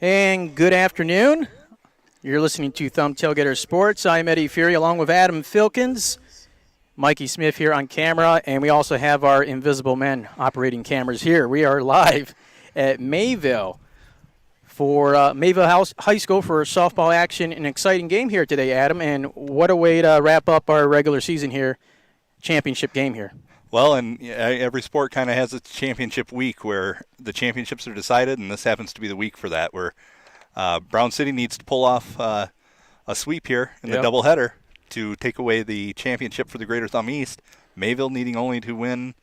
And good afternoon. You're listening to Tailgater Sports. I'm Eddie Fury along with Adam Filkins, Mikey Smith here on camera, and we also have our invisible men operating cameras here. We are live at Mayville for Mayville High School for softball action. An exciting game here today, Adam, and what a way to wrap up our regular season here, championship game here. Well, and every sport kind of has its championship week where the championships are decided, and this happens to be the week for that, where Brown City needs to pull off a sweep here in the doubleheader to take away the championship for the Greater Thumb East. Mayville needing only to win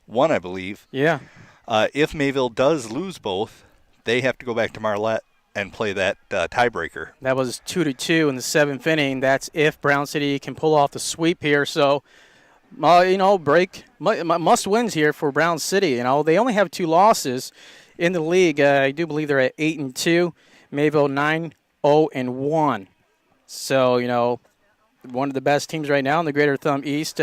one, I believe. Yeah. If Mayville does lose both, they have to go back to Marlette and play that tiebreaker. That was 2-2 in the seventh inning. That's if Brown City can pull off the sweep here. So, must wins here for Brown City. They only have 2 losses in the league. I do believe they're at 8-2. Mayville 9-0-1. So, one of the best teams right now in the Greater Thumb East.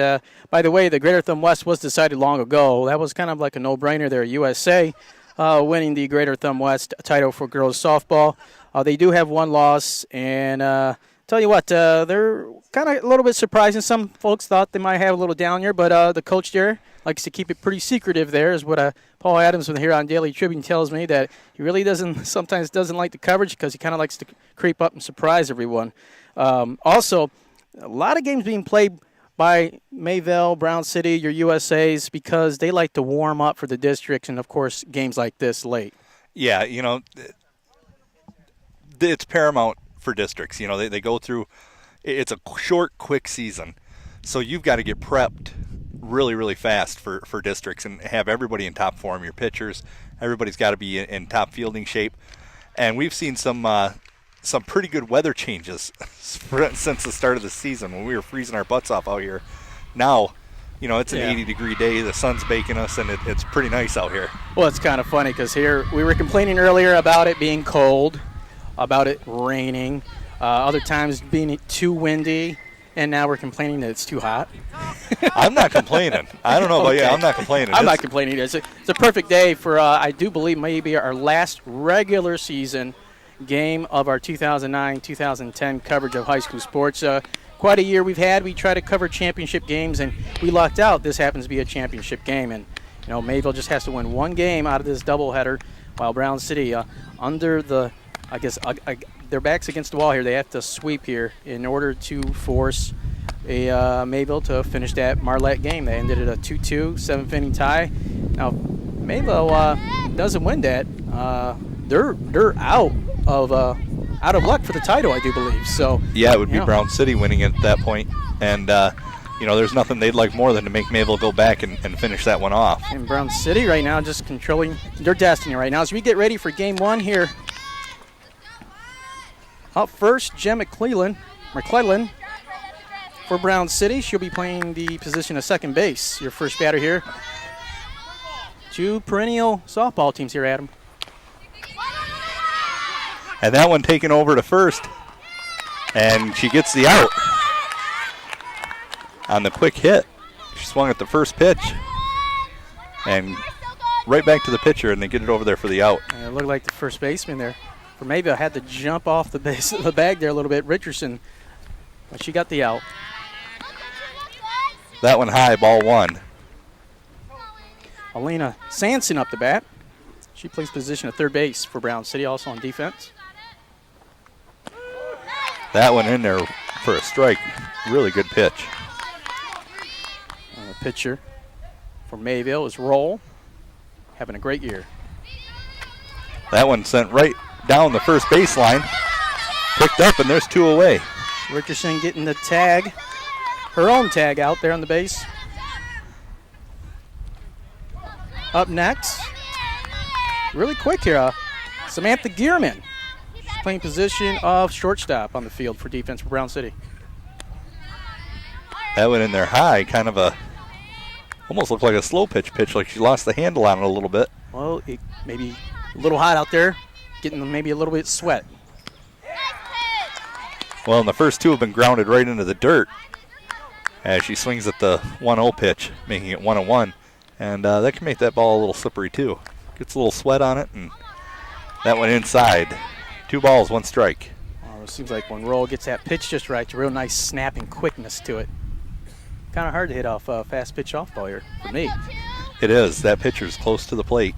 By the way, the Greater Thumb West was decided long ago. That was kind of like a no-brainer there. USA winning the Greater Thumb West title for girls softball. They do have 1 loss, and tell you what, they're kind of a little bit surprising. Some folks thought they might have a little down here, but the coach there likes to keep it pretty secretive there, is what Paul Adams from here on Daily Tribune tells me, that he really sometimes doesn't like the coverage because he kind of likes to creep up and surprise everyone. Also, a lot of games being played by Mayville, Brown City, your USAs, because they like to warm up for the districts and, of course, games like this late. Yeah, it's paramount for districts. They go through – it's a short, quick season. So you've got to get prepped really, really fast for districts and have everybody in top form. Your pitchers, everybody's got to be in top fielding shape. And we've seen some pretty good weather changes since the start of the season when we were freezing our butts off out here. Now, it's an 80-degree day. The sun's baking us, and it's pretty nice out here. Well, it's kind of funny because here we were complaining earlier about it being cold, about it raining, other times being too windy, and now we're complaining that it's too hot. I'm not complaining. I don't know about you. I'm not complaining. I'm not complaining. It's a perfect day for, I do believe, maybe our last regular season game of our 2009-2010 coverage of high school sports. Quite a year we've had. We try to cover championship games, and we lucked out. This happens to be a championship game, and Mayville just has to win 1 game out of this doubleheader, while Brown City under the, their backs against the wall here. They have to sweep here in order to force a Mayville to finish that Marlette game. They ended at a 2-2 7th-inning tie. Now, Mayville doesn't win that. They're out of luck for the title, I do believe. So yeah, it would be Brown City winning it at that point, and there's nothing they'd like more than to make Mayville go back and finish that one off. And Brown City right now just controlling their destiny right now as we get ready for game 1 here. Up first, Jen McClellan for Brown City. She'll be playing the position of second base. Your first batter here. 2 perennial softball teams here, Adam. And that one taken over to first. And she gets the out on the quick hit. She swung at the first pitch. And right back to the pitcher, and they get it over there for the out. And it looked like the first baseman there for Mayville had to jump off the base of the bag there a little bit, Richardson. But she got the out. That one high, ball 1. Elena Sanson up the bat. She plays position of third base for Brown City, also on defense. That one in there for a strike. Really good pitch. The pitcher for Mayville is Roll, having a great year. That one sent right down the first baseline. Picked up, and there's 2 away. Richardson getting the tag, her own tag out there on the base. Up next, really quick here, Samantha Gearman. She's playing position of shortstop on the field for defense for Brown City. That went in there high, kind of almost looked like a slow pitch, like she lost the handle on it a little bit. Well, it maybe a little hot out there, getting maybe a little bit of sweat. Well, and the first 2 have been grounded right into the dirt as she swings at the 1-0 pitch, making it 1-1. And that can make that ball a little slippery too. Gets a little sweat on it, and that went inside. 2 balls, 1 strike. It seems like when Roll gets that pitch just right, a real nice snapping quickness to it. Kind of hard to hit off a fast pitch off ball here for me. It is. That pitcher's close to the plate.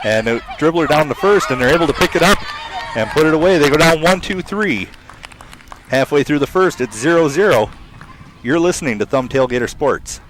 And a dribbler down to first, and they're able to pick it up and put it away. They go down 1, 2, 3. Halfway through the first, it's 0-0. You're listening to Thumb Tailgater Sports.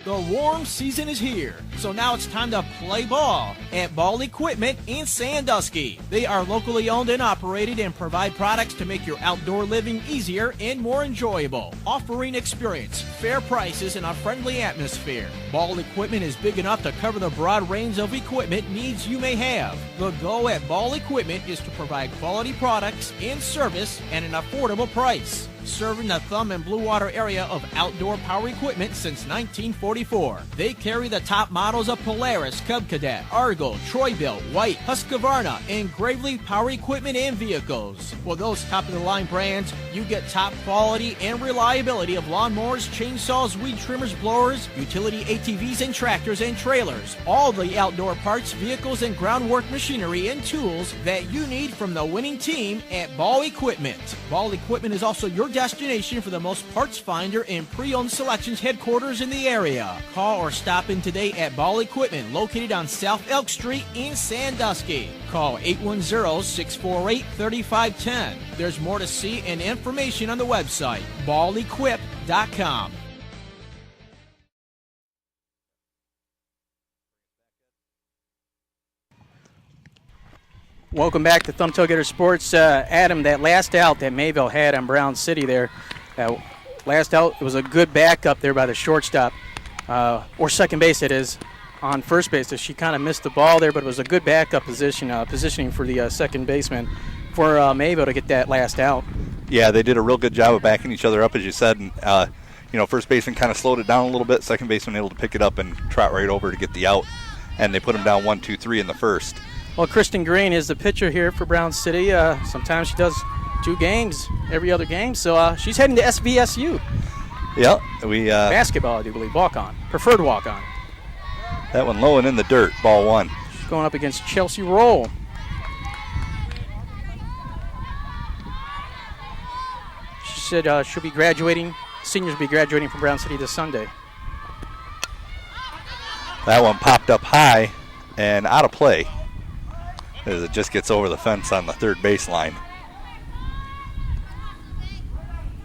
The warm season is here, so now it's time to play ball at Ball Equipment in Sandusky. They are locally owned and operated and provide products to make your outdoor living easier and more enjoyable, offering experience, fair prices, and a friendly atmosphere. Ball Equipment is big enough to cover the broad range of equipment needs you may have. The goal at Ball Equipment is to provide quality products and service at an affordable price. Serving the Thumb and Blue Water area of outdoor power equipment since 1944. They carry the top models of Polaris, Cub Cadet, Argo, Troy-Bilt, White, Husqvarna, and Gravely power equipment and vehicles. For those top-of-the-line brands, you get top quality and reliability of lawnmowers, chainsaws, weed trimmers, blowers, utility ATVs and tractors and trailers. All the outdoor parts, vehicles, and groundwork machinery and tools that you need from the winning team at Ball Equipment. Ball Equipment is also your destination for the most parts finder and pre-owned selections headquarters in the area. Call or stop in today at Ball Equipment, located on South Elk Street in Sandusky. Call 810-648-3510. There's more to see and information on the website, ballequip.com. Welcome back to Thumb Tailgater Sports. Adam, that last out that Mayville had on Brown City there, last out, it was a good backup there by the shortstop, or second base it is, on first base. So she kind of missed the ball there, but it was a good backup positioning for the second baseman for Mayville to get that last out. Yeah, they did a real good job of backing each other up, as you said. And, first baseman kind of slowed it down a little bit. Second baseman able to pick it up and trot right over to get the out. And they put him down 1, 2, 3 in the first. Well, Kristen Green is the pitcher here for Brown City. Sometimes she does 2 games every other game, so she's heading to SVSU. Yeah, basketball, I do believe, walk-on, preferred walk-on. That one low and in the dirt, ball 1. She's going up against Chelsea Roll. She said she'll be graduating, seniors will be graduating from Brown City this Sunday. That one popped up high and out of play, as it just gets over the fence on the third baseline.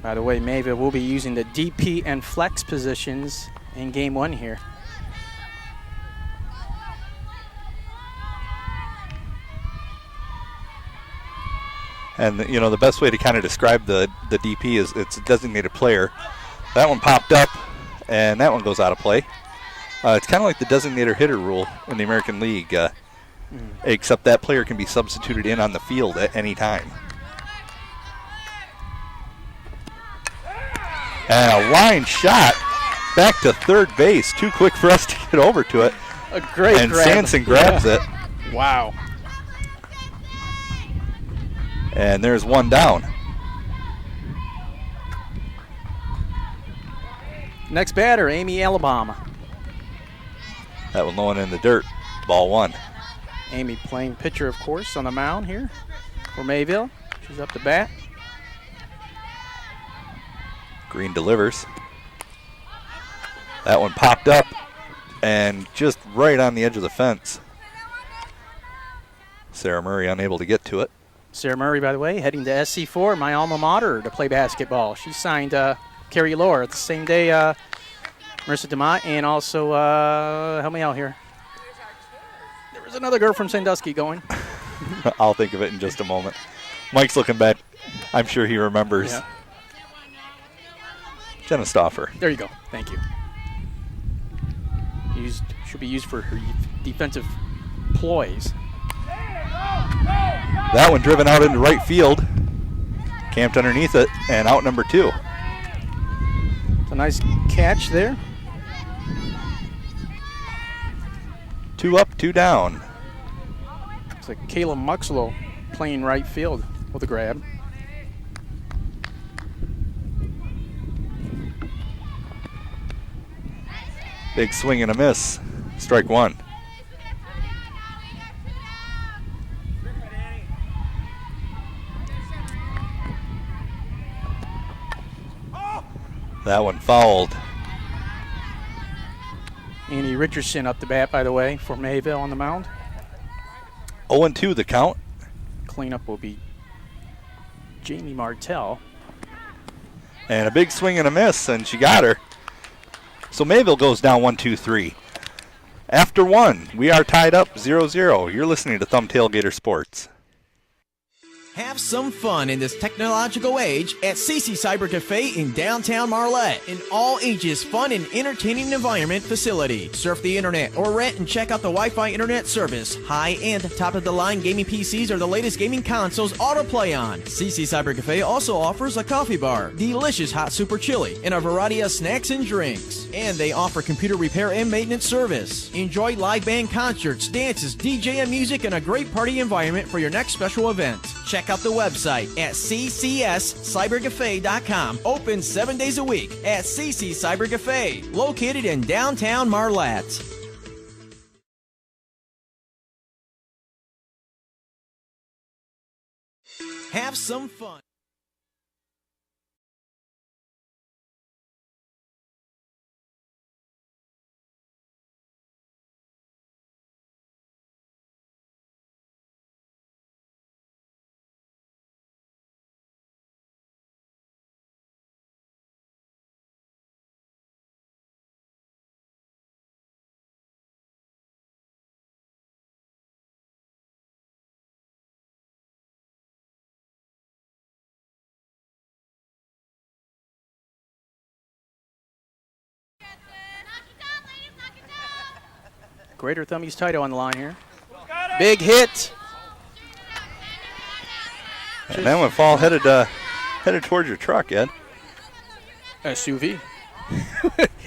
By the way, Mayville will be using the DP and flex positions in game 1 here. And, the best way to kind of describe the DP is it's a designated player. That one popped up, and that one goes out of play. It's kind of like the designated hitter rule in the American League, except that player can be substituted in on the field at any time. And a line shot back to third base. Too quick for us to get over to it. A great and grab. Sanson grabs it. Wow. And there's one down. Next batter, Amy Alabama. That one low and in the dirt. Ball 1. Amy playing pitcher, of course, on the mound here for Mayville. She's up to bat. Green delivers. That one popped up and just right on the edge of the fence. Sarah Murray unable to get to it. Sarah Murray, by the way, heading to SC4, my alma mater, to play basketball. She signed Carrie Lohr the same day, Marissa DeMott, and also, help me out here. There was another girl from Sandusky going. I'll think of it in just a moment. Mike's looking back. I'm sure he remembers. Yeah. Jenna Stauffer. There you go. Thank you. Should be used for her defensive ploys. That one driven out into right field. Camped underneath it and out number 2. It's a nice catch there. 2 up, 2 down. It's like Kayla Muxlow playing right field with a grab. Big swing and a miss. Strike 1. That one fouled. Andy Richardson up the bat, by the way, for Mayville on the mound. 0-2 the count. Cleanup will be Jamie Martell. And a big swing and a miss, and she got her. So Mayville goes down 1-2-3. After one, we are tied up 0-0. You're listening to Thumb Tailgater Sports. Have some fun in this technological age at CC Cyber Cafe in downtown Marlette. An all-ages fun and entertaining environment facility. Surf the internet or rent and check out the Wi-Fi internet service. High-end, top-of-the-line gaming PCs are the latest gaming consoles autoplay on. CC Cyber Cafe also offers a coffee bar, delicious hot super chili, and a variety of snacks and drinks. And they offer computer repair and maintenance service. Enjoy live band concerts, dances, DJ and music, and a great party environment for your next special event. Check out the website at ccscybercafe.com. Open 7 days a week at CC Cyber Cafe, located in downtown Marlette. Have some fun. Greater Thummies Tito on the line here. Big hit. And that one fall headed towards your truck, Ed. SUV.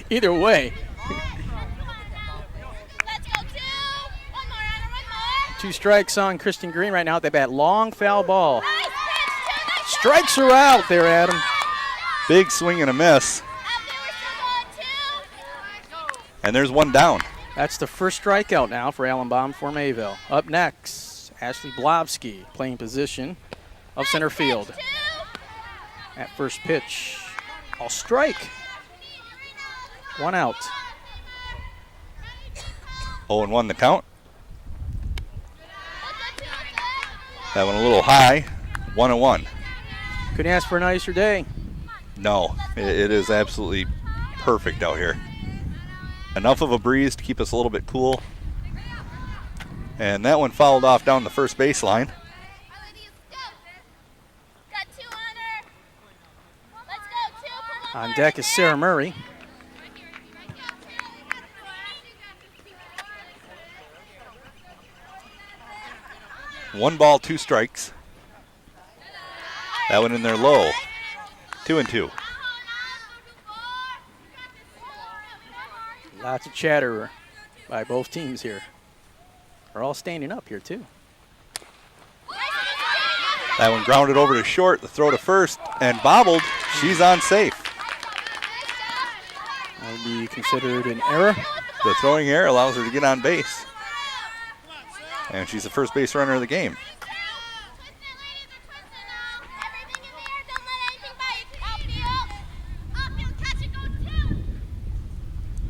Either way. Two strikes on Kristen Green right now at the bat. Long foul ball. Strikes are out there, Adam. Big swing and a miss. And there's one down. That's the first strikeout now for Allenbaum for Mayville. Up next, Ashley Blobsky playing position of center field. At first pitch, I'll strike. One out. 0-1 the count. That one a little high. 1-1. Couldn't ask for a nicer day. No, it is absolutely perfect out here. Enough of a breeze to keep us a little bit cool. And that one fouled off down the first baseline. On deck is Sarah Murray. One ball, two strikes. That one in there low. 2-2. Lots of chatter by both teams here. They're all standing up here, too. That one grounded over to short, the throw to first, and bobbled. She's on safe. That would be considered an error. The throwing error allows her to get on base. And she's the first base runner of the game.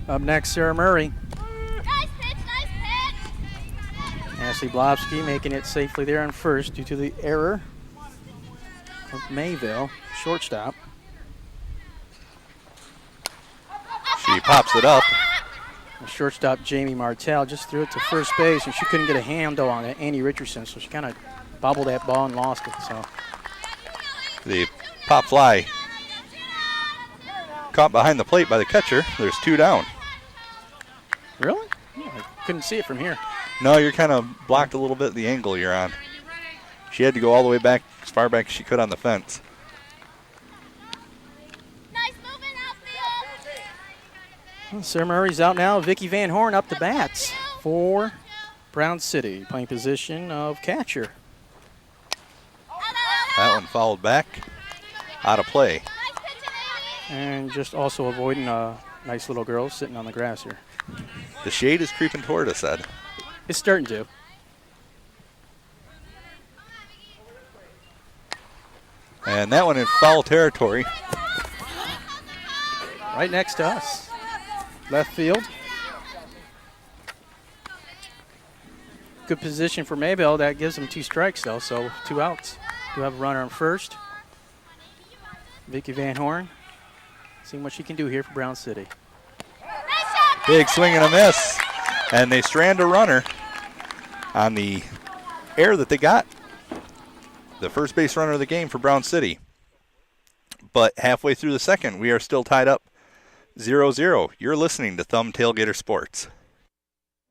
Up next, Sarah Murray. Nice pitch. Ashley Blobsky making it safely there on first due to the error of Mayville, shortstop. She pops it up. The shortstop, Jamie Martell, just threw it to first base, and she couldn't get a handle on it, Andy Richardson, so she kind of bobbled that ball and lost it. So The pop fly caught behind the plate by the catcher. There's two down. Really? Yeah, I couldn't see it from here. No, you're kind of blocked a little bit the angle you're on. She had to go all the way back, as far back as she could on the fence. Nice movement outfield. Well, Sarah Murray's out now. Vicki Van Horn up the bats for Brown City, playing position of catcher. That one fouled back, out of play. And just also avoiding a nice little girl sitting on the grass here. The shade is creeping toward us, Ed. It's starting to. And that one in foul territory. right next to us. Left field. Good position for Mayville. That gives them 2 strikes, though, so 2 outs. Do have a runner on first. Vicky Van Horn. Seeing what she can do here for Brown City. Big swing and a miss. And they strand a runner on the error that they got. The first base runner of the game for Brown City. But halfway through the second, we are still tied up 0-0. You're listening to Thumb Tailgater Sports.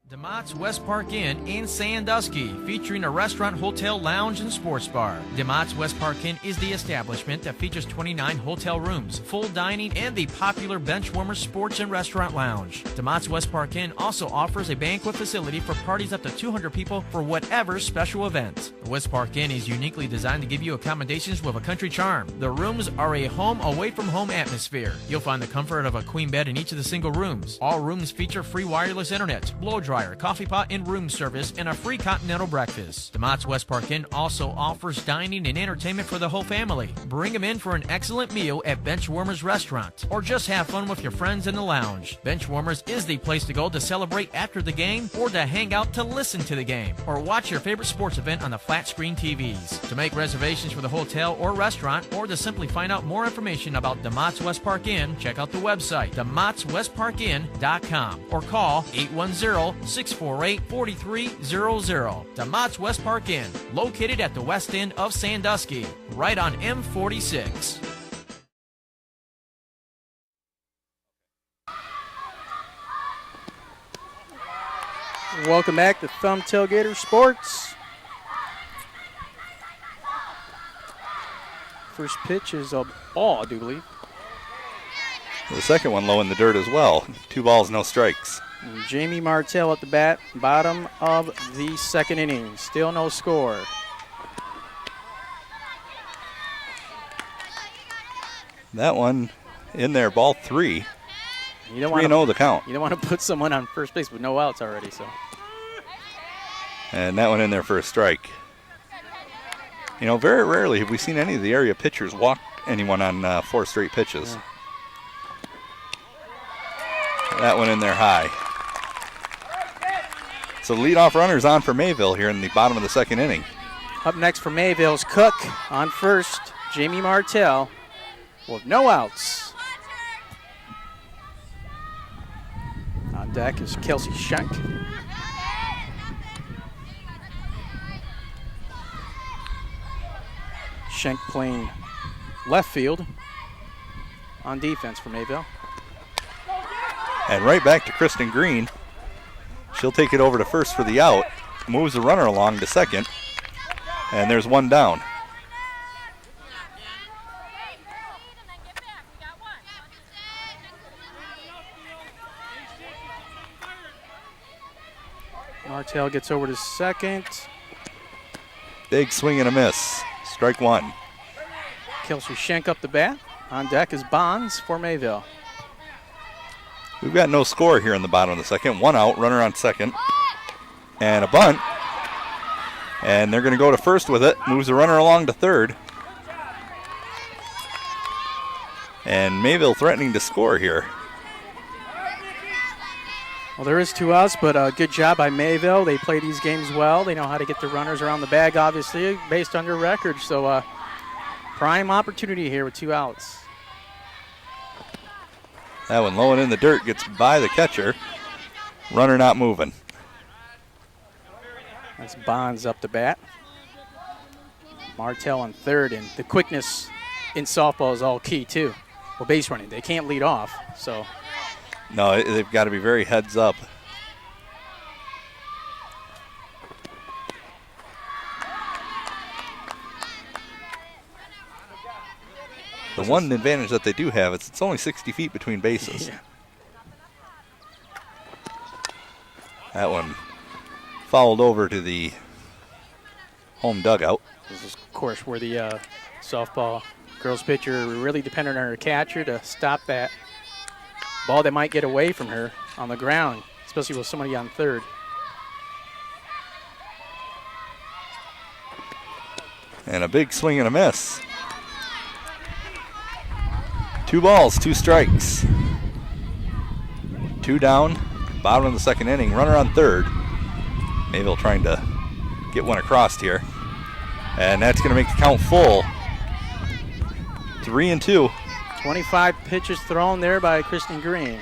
DeMott's West Park Inn in Sandusky, featuring a restaurant, hotel, lounge, and sports bar. DeMott's West Park Inn is the establishment that features 29 hotel rooms, full dining, and the popular Benchwarmers Sports and Restaurant Lounge. DeMott's West Park Inn also offers a banquet facility for parties up to 200 people for whatever special event. The West Park Inn is uniquely designed to give you accommodations with a country charm. The rooms are a home away from home atmosphere. You'll find the comfort of a queen bed in each of the single rooms. All rooms feature free wireless internet, blow dryer, coffee pot and room service, and a free continental breakfast. DeMott's West Park Inn also offers dining and entertainment for the whole family. Bring them in for an excellent meal at Benchwarmers Restaurant, or just have fun with your friends in the lounge. Benchwarmers is the place to go to celebrate after the game, or to hang out to listen to the game, or watch your favorite sports event on the flat screen TVs. To make reservations for the hotel or restaurant, or to simply find out more information about DeMott's West Park Inn, check out the website, demottswestparkinn.com, or call 810-648-4300. DeMott's West Park Inn, located at the west end of Sandusky, right on M46. Welcome back to Thumb Tailgater Sports. First pitch is a ball, I do believe. The second one low in the dirt as well. 2 balls, no strikes. And Jamie Martell at the bat, bottom of the second inning. Still no score. That one in there, ball 3. You don't 3-0 the count. You don't want to put someone on first base with no outs already, so. And that one in there for a strike. You know, very rarely have we seen any of the area pitchers walk anyone on 4 straight pitches. Yeah. That one in there high. So the leadoff runner's on for Mayville here in the bottom of the second inning. Up next for Mayville's Cook on first. Jamie Martell with no outs. On deck is Kelsey Schenk. Schenk playing left field on defense for Mayville. And right back to Kristen Green. She'll take it over to first for the out. Moves the runner along to second. And there's one down. Martell gets over to second. Big swing and a miss. Strike 1. Kelsey Schenk up the bat. On deck is Bonds for Mayville. We've got no score here in the bottom of the second. 1 out, runner on second. And a bunt. And they're going to go to first with it. Moves the runner along to third. And Mayville threatening to score here. Well, there is 2 outs, but a good job by Mayville. They play these games well. They know how to get the runners around the bag, obviously, based on their record. So prime opportunity here with 2 outs. That one low and in the dirt gets by the catcher. Runner not moving. That's Bonds up the bat. Martell on third, and the quickness in softball is all key too. Well, base running, they can't lead off, so. No, they've got to be very heads up. The one advantage that they do have is it's only 60 feet between bases. Yeah. That one fouled over to the home dugout. This is, of course, where the softball girls pitcher really depended on her catcher to stop that ball that might get away from her on the ground, especially with somebody on third. And a big swing and a miss. 2 balls, 2 strikes. 2 down, bottom of the second inning, runner on third. Mayville trying to get one across here. And that's going to make the count full. 3-2. 25 pitches thrown there by Kristen Green.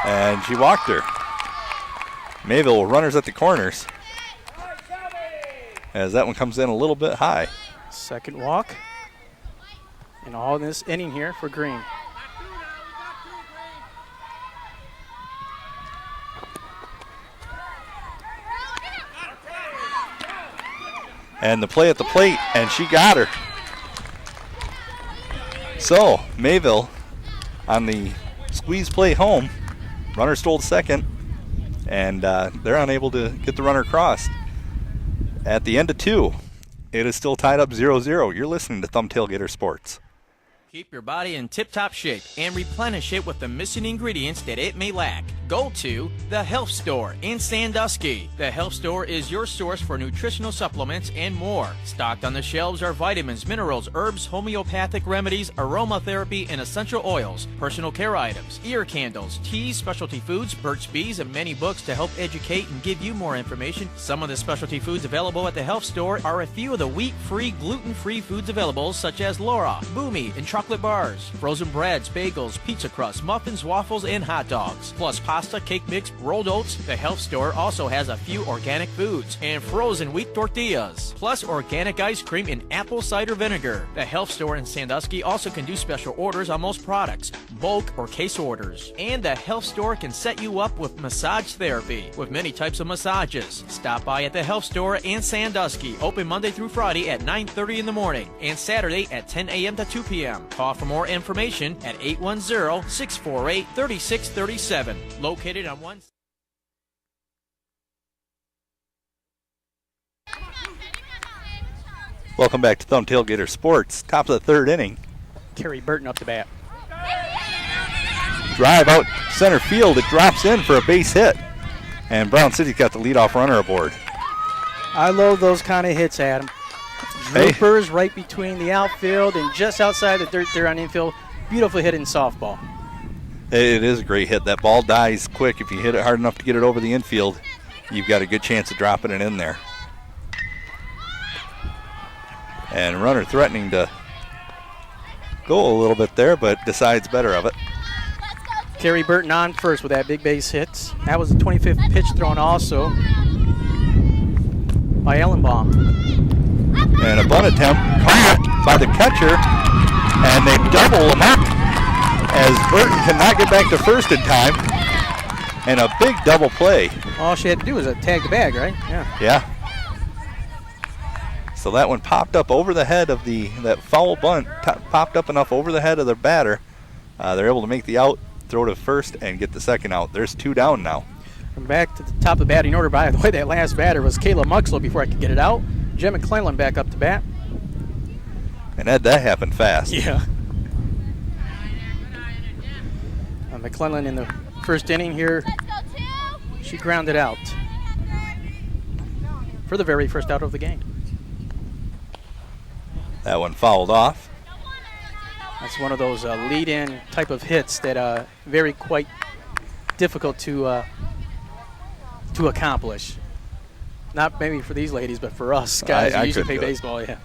And she walked her. Mayville runners at the corners. As that one comes in a little bit high. Second walk. And all in this inning here for Green. And the play at the plate, and she got her. So, Mayville on the squeeze play home. Runner stole second, and they're unable to get the runner crossed. At the end of 2, it is still tied up 0-0. You're listening to Thumb Tailgater Sports. Keep your body in tip-top shape and replenish it with the missing ingredients that it may lack. Go to the Health Store in Sandusky. The Health Store is your source for nutritional supplements and more. Stocked on the shelves are vitamins, minerals, herbs, homeopathic remedies, aromatherapy, and essential oils, personal care items, ear candles, teas, specialty foods, Burt's Bees, and many books to help educate and give you more information. Some of the specialty foods available at the Health Store are a few of the wheat-free, gluten-free foods available, such as Laura, Boomy, and chocolate bars, frozen breads, bagels, pizza crusts, muffins, waffles, and hot dogs, plus pasta, cake mix, rolled oats. The Health Store also has a few organic foods and frozen wheat tortillas, plus organic ice cream and apple cider vinegar. The Health Store in Sandusky also can do special orders on most products, bulk or case orders. And the Health Store can set you up with massage therapy with many types of massages. Stop by at the Health Store in Sandusky, open Monday through Friday at 9:30 in the morning and Saturday at 10 a.m. to 2 p.m. Call for more information at 810-648-3637. Located on one. Welcome back to Thumb Tailgater Sports. Top of the third inning. Carrie Burton up the bat. Drive out center field. It drops in for a base hit. And Brown City's got the leadoff runner aboard. I love those kind of hits, Adam. Droopers right between the outfield and just outside the dirt there on infield. Beautiful hit in softball. It is a great hit. That ball dies quick. If you hit it hard enough to get it over the infield, you've got a good chance of dropping it in there. And runner threatening to go a little bit there, but decides better of it. Carrie Burton on first with that big base hit. That was the 25th pitch thrown also by Ellenbaum. And a bunt attempt caught by the catcher, and they double him up as Burton cannot get back to first in time. And a big double play. All she had to do was tag the bag, right? Yeah. So that one popped up over the head of that foul bunt, popped up enough over the head of the batter. They're able to make the out, throw to first, and get the second out. There's 2 down now. From back to the top of the batting order, by the way, that last batter was Kayla Muxlow before I could get it out. Jem McClellan back up to bat. And that happened fast. Yeah. McClellan in the first inning here, she grounded out for the very first out of the game. That one fouled off. That's one of those lead-in type of hits that very quite difficult to accomplish. Not maybe for these ladies, but for us guys who usually play baseball, yeah.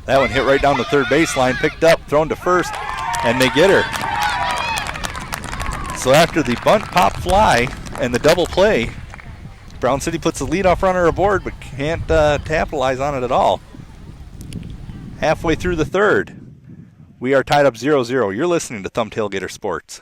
That one hit right down the third baseline, picked up, thrown to first, and they get her. So after the bunt pop fly and the double play, Brown City puts the leadoff runner aboard but can't capitalize on it at all. Halfway through the third, we are tied up 0-0. You're listening to Thumb Tailgater Sports.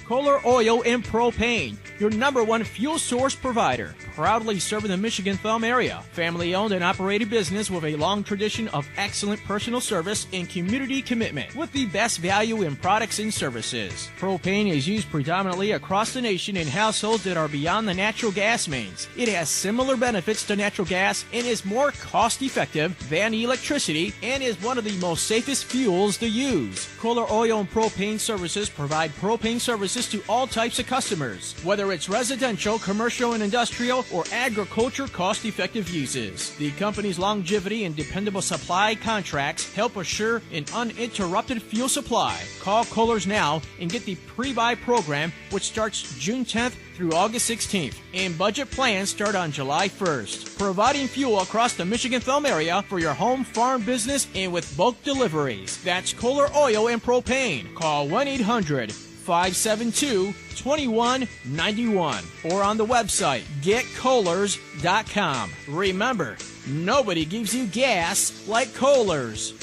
Kohler Oil and Propane, your #1 fuel source provider. Proudly serving the Michigan Thumb area. Family owned and operated business with a long tradition of excellent personal service and community commitment with the best value in products and services. Propane is used predominantly across the nation in households that are beyond the natural gas mains. It has similar benefits to natural gas and is more cost effective than electricity and is one of the most safest fuels to use. Kohler Oil and Propane Services provide propane services to all types of customers, whether whether it's residential, commercial and industrial, or agriculture cost-effective uses. The company's longevity and dependable supply contracts help assure an uninterrupted fuel supply. Call Kohler's now and get the pre-buy program, which starts June 10th through August 16th, and budget plans start on July 1st. Providing fuel across the Michigan Thumb area for your home, farm, business, and with bulk deliveries. That's Kohler Oil and Propane. Call 1-800-572-2191 or on the website getkohlers.com. Remember, nobody gives you gas like Kohler's.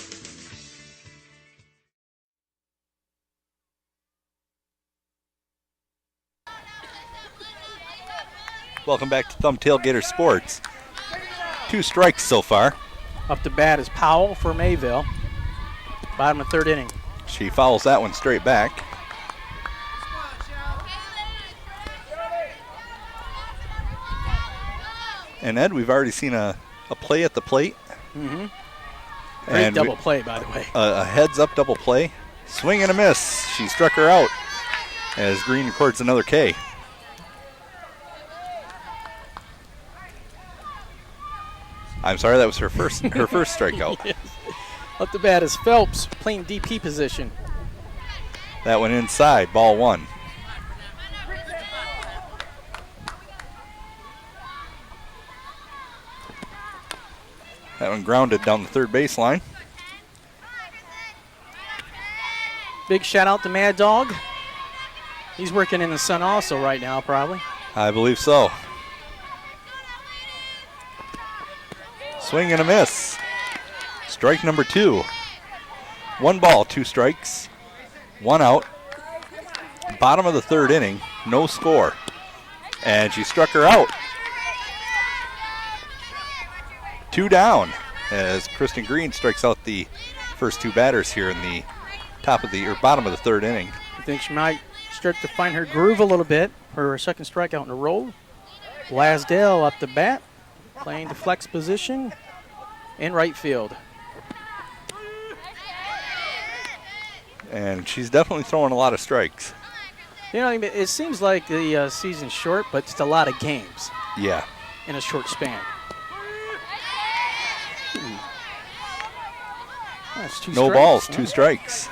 Welcome back to Thumb Tailgater Sports. 2 strikes so far. Up to bat is Powell for Mayville. Bottom of 3rd inning. She fouls that one straight back. And Ed, we've already seen a play at the plate. Mm-hmm. Great double play, by the way. A heads-up double play. Swing and a miss. She struck her out as Green records another K. I'm sorry, that was her first strikeout. Yes. Up the bat is Phelps, playing DP position. That went inside, ball 1. That one grounded down the 3rd baseline. Big shout out to Mad Dog. He's working in the sun also right now, probably. I believe so. Swing and a miss. Strike number 2. 1 ball, 2 strikes, 1 out. Bottom of the 3rd inning, no score. And she struck her out. 2 down as Kristen Green strikes out the first 2 batters here in the bottom of the 3rd inning. I think she might start to find her groove a little bit. Her second strikeout in a row. Blasdale up the bat, playing the flex position in right field. And she's definitely throwing a lot of strikes. You know, it seems like the season's short, but it's a lot of games. Yeah. In a short span. That's 2 No strikes. balls, 2 strikes.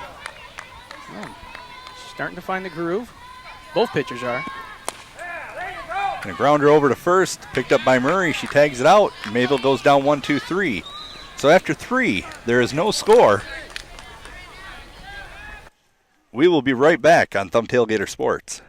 Starting to find the groove. Both pitchers are. And a grounder over to first, picked up by Murray. She tags it out. Mayville goes down 1-2-3. So after 3, there is no score. We will be right back on Thumb Tailgater Sports.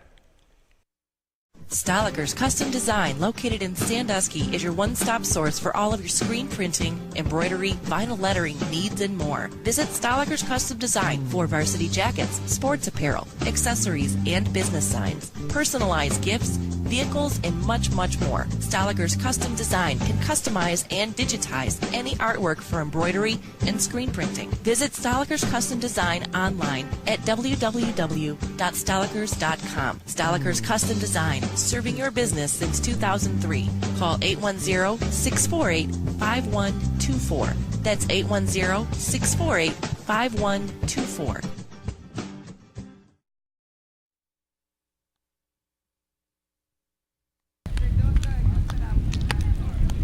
Stahliker's Custom Design, located in Sandusky, is your one-stop source for all of your screen printing, embroidery, vinyl lettering needs, and more. Visit Stahliker's Custom Design for varsity jackets, sports apparel, accessories, and business signs, personalized gifts, vehicles, and much, much more. Stahliker's Custom Design can customize and digitize any artwork for embroidery and screen printing. Visit Stahliker's Custom Design online at www.stahlikers.com. Stahliker's Custom Design, serving your business since 2003. Call 810-648-5124. That's 810-648-5124.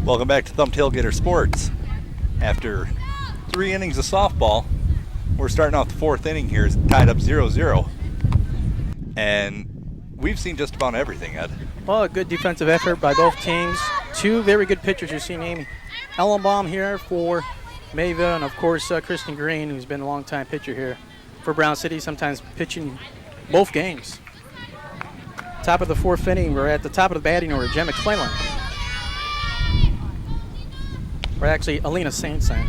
Welcome back to Thumb Tailgater Sports. After 3 innings of softball, we're starting off the 4th inning here, tied up 0-0. And we've seen just about everything, Ed. Well, a good defensive effort by both teams. 2 very good pitchers. You've seen Amy Ellenbaum here for Mayville, and of course Kristen Green, who's been a long-time pitcher here for Brown City, sometimes pitching both games. Top of the 4th inning, we're at the top of the batting order, Jen McClellan. Or actually, Alina Sainson.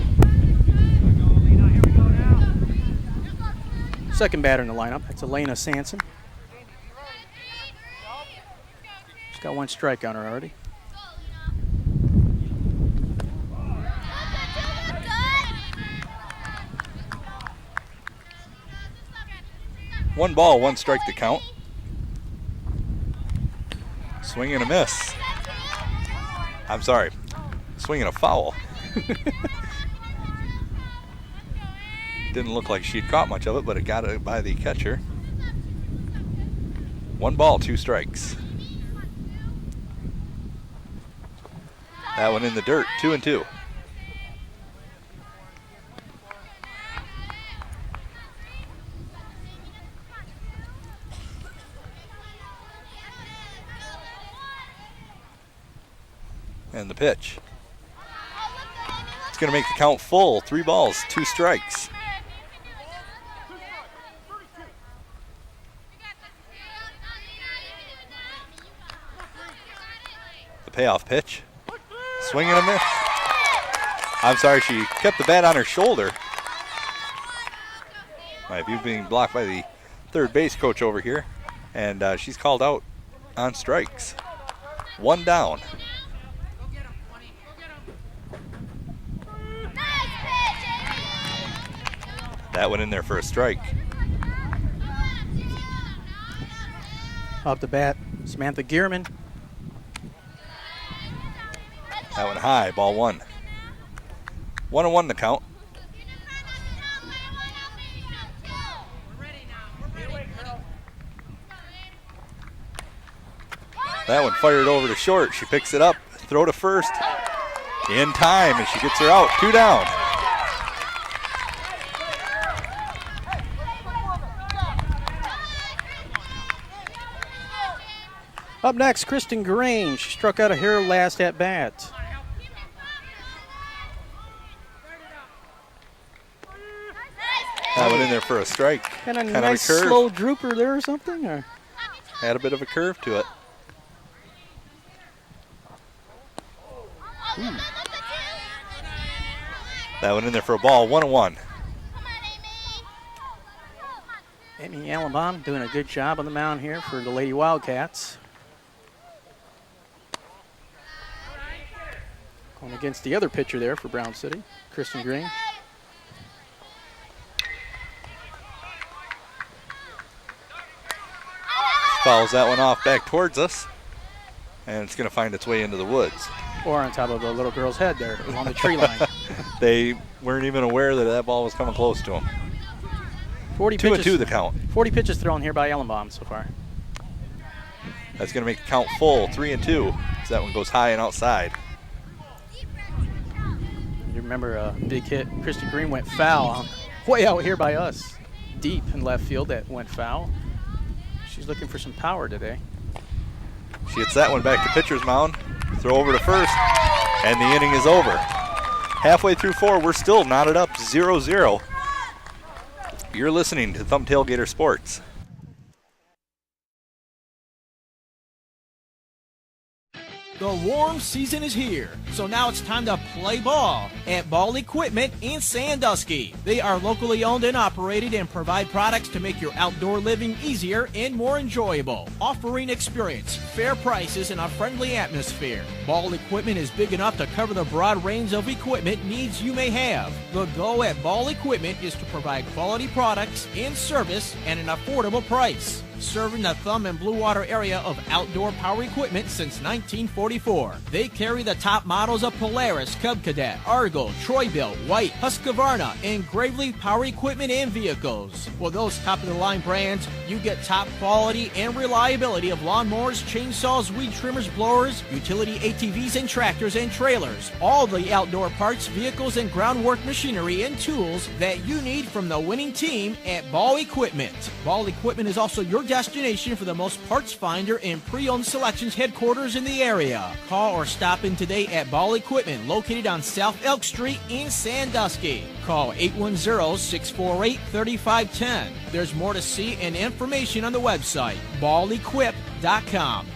Second batter in the lineup, that's Elena Sanson. She's got 1 strike on her already. One ball, 1 strike to count. Swing and a miss. I'm sorry, swing and a foul. Didn't look like she'd caught much of it, but it got it by the catcher. 1 ball, 2 strikes. That one in the dirt, 2-2. And the pitch. It's going to make the count full. 3 balls, 2 strikes. The payoff pitch. Swing and a miss. I'm sorry, she kept the bat on her shoulder. My view being blocked by the third base coach over here. And she's called out on strikes. 1 down. That went in there for a strike. Up the bat, Samantha Gearman. That one high, ball 1. 1-1 the count. That one fired over to short. She picks it up, throw to first. In time, and she gets her out. 2 down. Up next, Kristen Grange. She struck out of here last at bat. That went in there for a strike. And a Kind of nice curve. slow drooper there or something? Or? Had a bit of a curve to it. That went in there for a ball. 1-1. Amy Allenbaum doing a good job on the mound here for the Lady Wildcats. Going against the other pitcher there for Brown City, Kristen Green. Fouls that one off back towards us. And it's going to find its way into the woods. Or on top of the little girl's head there along the tree line. They weren't even aware that that ball was coming close to them. 40 2 pitches, and 2 the count. 40 pitches thrown here by Ellenbaum so far. That's going to make the count full. 3 and 2. So that one goes high and outside. You remember a big hit. Kristen Green went foul way out here by us. Deep in left field that went foul. She's looking for some power today. She hits that one back to pitcher's mound. Throw over to first. And the inning is over. Halfway through 4, we're still knotted up 0-0. You're listening to Thumb Tailgater Sports. The warm season is here, so now it's time to play ball at Ball Equipment in Sandusky. They are locally owned and operated and provide products to make your outdoor living easier and more enjoyable, offering experience, fair prices, and a friendly atmosphere. Ball Equipment is big enough to cover the broad range of equipment needs you may have. The goal at Ball Equipment is to provide quality products and service at an affordable price. Serving the Thumb and Blue Water area of outdoor power equipment since 1944. They carry the top models of Polaris, Cub Cadet, Argo, Troy-Bilt, White, Husqvarna, and Gravely power equipment and vehicles. For those top-of-the-line brands, you get top quality and reliability of lawnmowers, chainsaws, weed trimmers, blowers, utility ATVs and tractors and trailers. All the outdoor parts, vehicles, and groundwork machinery and tools that you need from the winning team at Ball Equipment. Ball Equipment is also your destination for the most parts finder and pre-owned selections headquarters in the area. Call or stop in today at Ball Equipment, located on South Elk Street in Sandusky. Call 810-648-3510. There's more to see and information on the website, ballequip.com.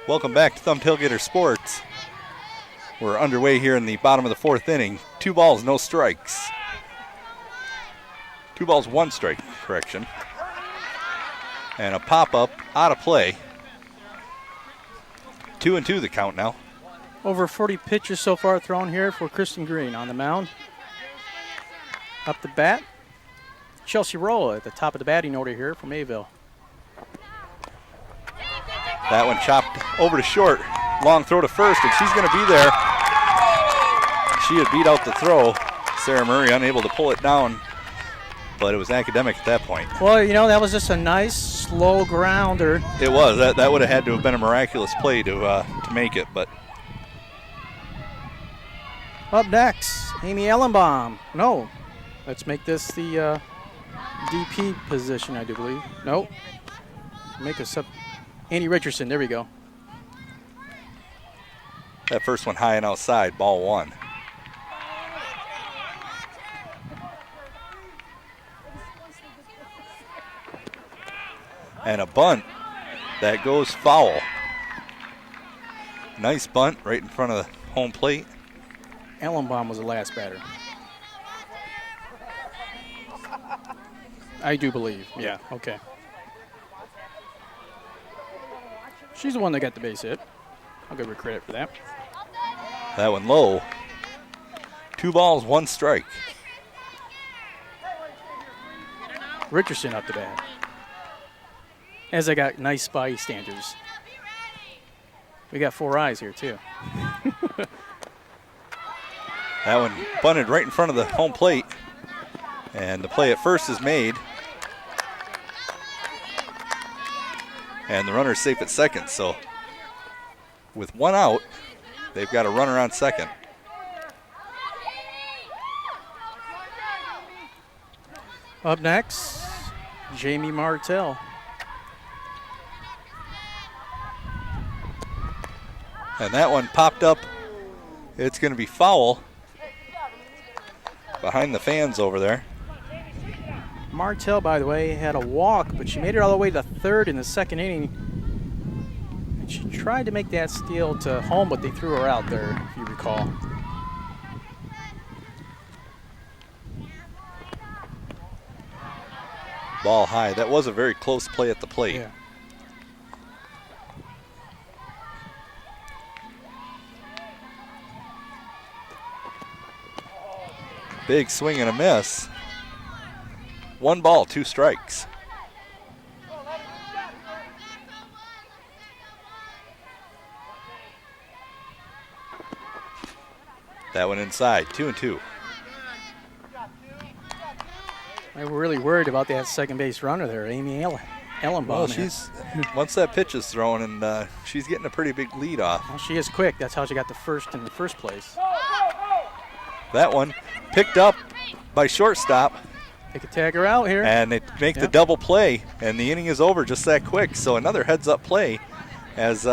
Welcome back to Thumb Tailgater Sports. We're underway here in the bottom of the 4th inning. 2 balls, no strikes. 2 balls, 1 strike, correction. And a pop-up out of play. 2 and 2 the count now. Over 40 pitches so far thrown here for Kristen Green on the mound. Up the bat, Chelsea Rolla at the top of the batting order here for Mayville. That one chopped over to short. Long throw to first, and she's going to be there. she had beat out the throw. Sarah Murray unable to pull it down, but it was academic at that point. Well, you know, that was just a nice, slow grounder. It was. That would have had to have been a miraculous play to make it, but. Up next, Amy Ellenbaum. No, let's make this the DP position, I do believe. Nope. Make us up. Annie Richardson, there we go. That first one high and outside, ball one. And a bunt that goes foul. Nice bunt right in front of the home plate. Ellenbaum was the last batter. I do believe. Yeah, okay. She's the one that got the base hit. I'll give her credit for that. That one low. 2 balls, 1 strike. Richardson up the bat. As I got nice bystanders. We got 4 eyes here, too. That one bunted right in front of the home plate. And the play at first is made. And the runner's safe at second, so with 1 out, they've got a runner on second. Up next, Jamie Martell. And that one popped up. It's going to be foul behind the fans over there. Martell, by the way, had a walk, but she made it all the way to third in the second inning. And she tried to make that steal to home, but they threw her out there, if you recall. Ball high. That was a very close play at the plate. Yeah. Big swing and a miss. 1 ball, 2 strikes. That one inside, 2-2. I was really worried about that second base runner there, Amy Ellenbaum. Well, she's once that pitch is thrown, and she's getting a pretty big lead off. Well, she is quick. That's how she got the first in the first place. That one picked up by shortstop. They could tag her out here. And they make the double play, and the inning is over just that quick. So another heads-up play as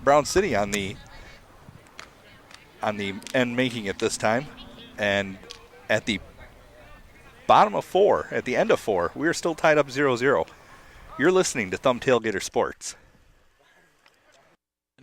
Brown City on the end making it this time. And at the bottom of 4, at the end of 4, we are still tied up 0-0. You're listening to Thumb Tailgater Sports.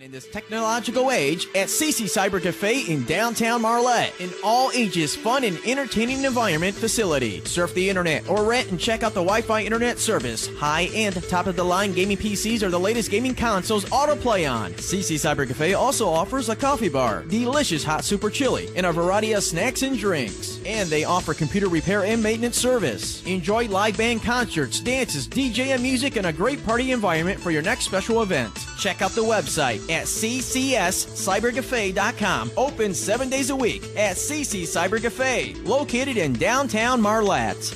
In this technological age, at CC Cyber Cafe in downtown Marlette, an all-ages fun and entertaining environment facility. Surf the internet or rent and check out the Wi-Fi internet service. High-end, top-of-the-line gaming PCs or the latest gaming consoles autoplay on. CC Cyber Cafe also offers a coffee bar, delicious hot super chili, and a variety of snacks and drinks. And they offer computer repair and maintenance service. Enjoy live band concerts, dances, DJ and music, and a great party environment for your next special event. Check out the website at ccscybercafe.com. Open 7 days a week at CC Cyber Cafe, located in downtown Marlette.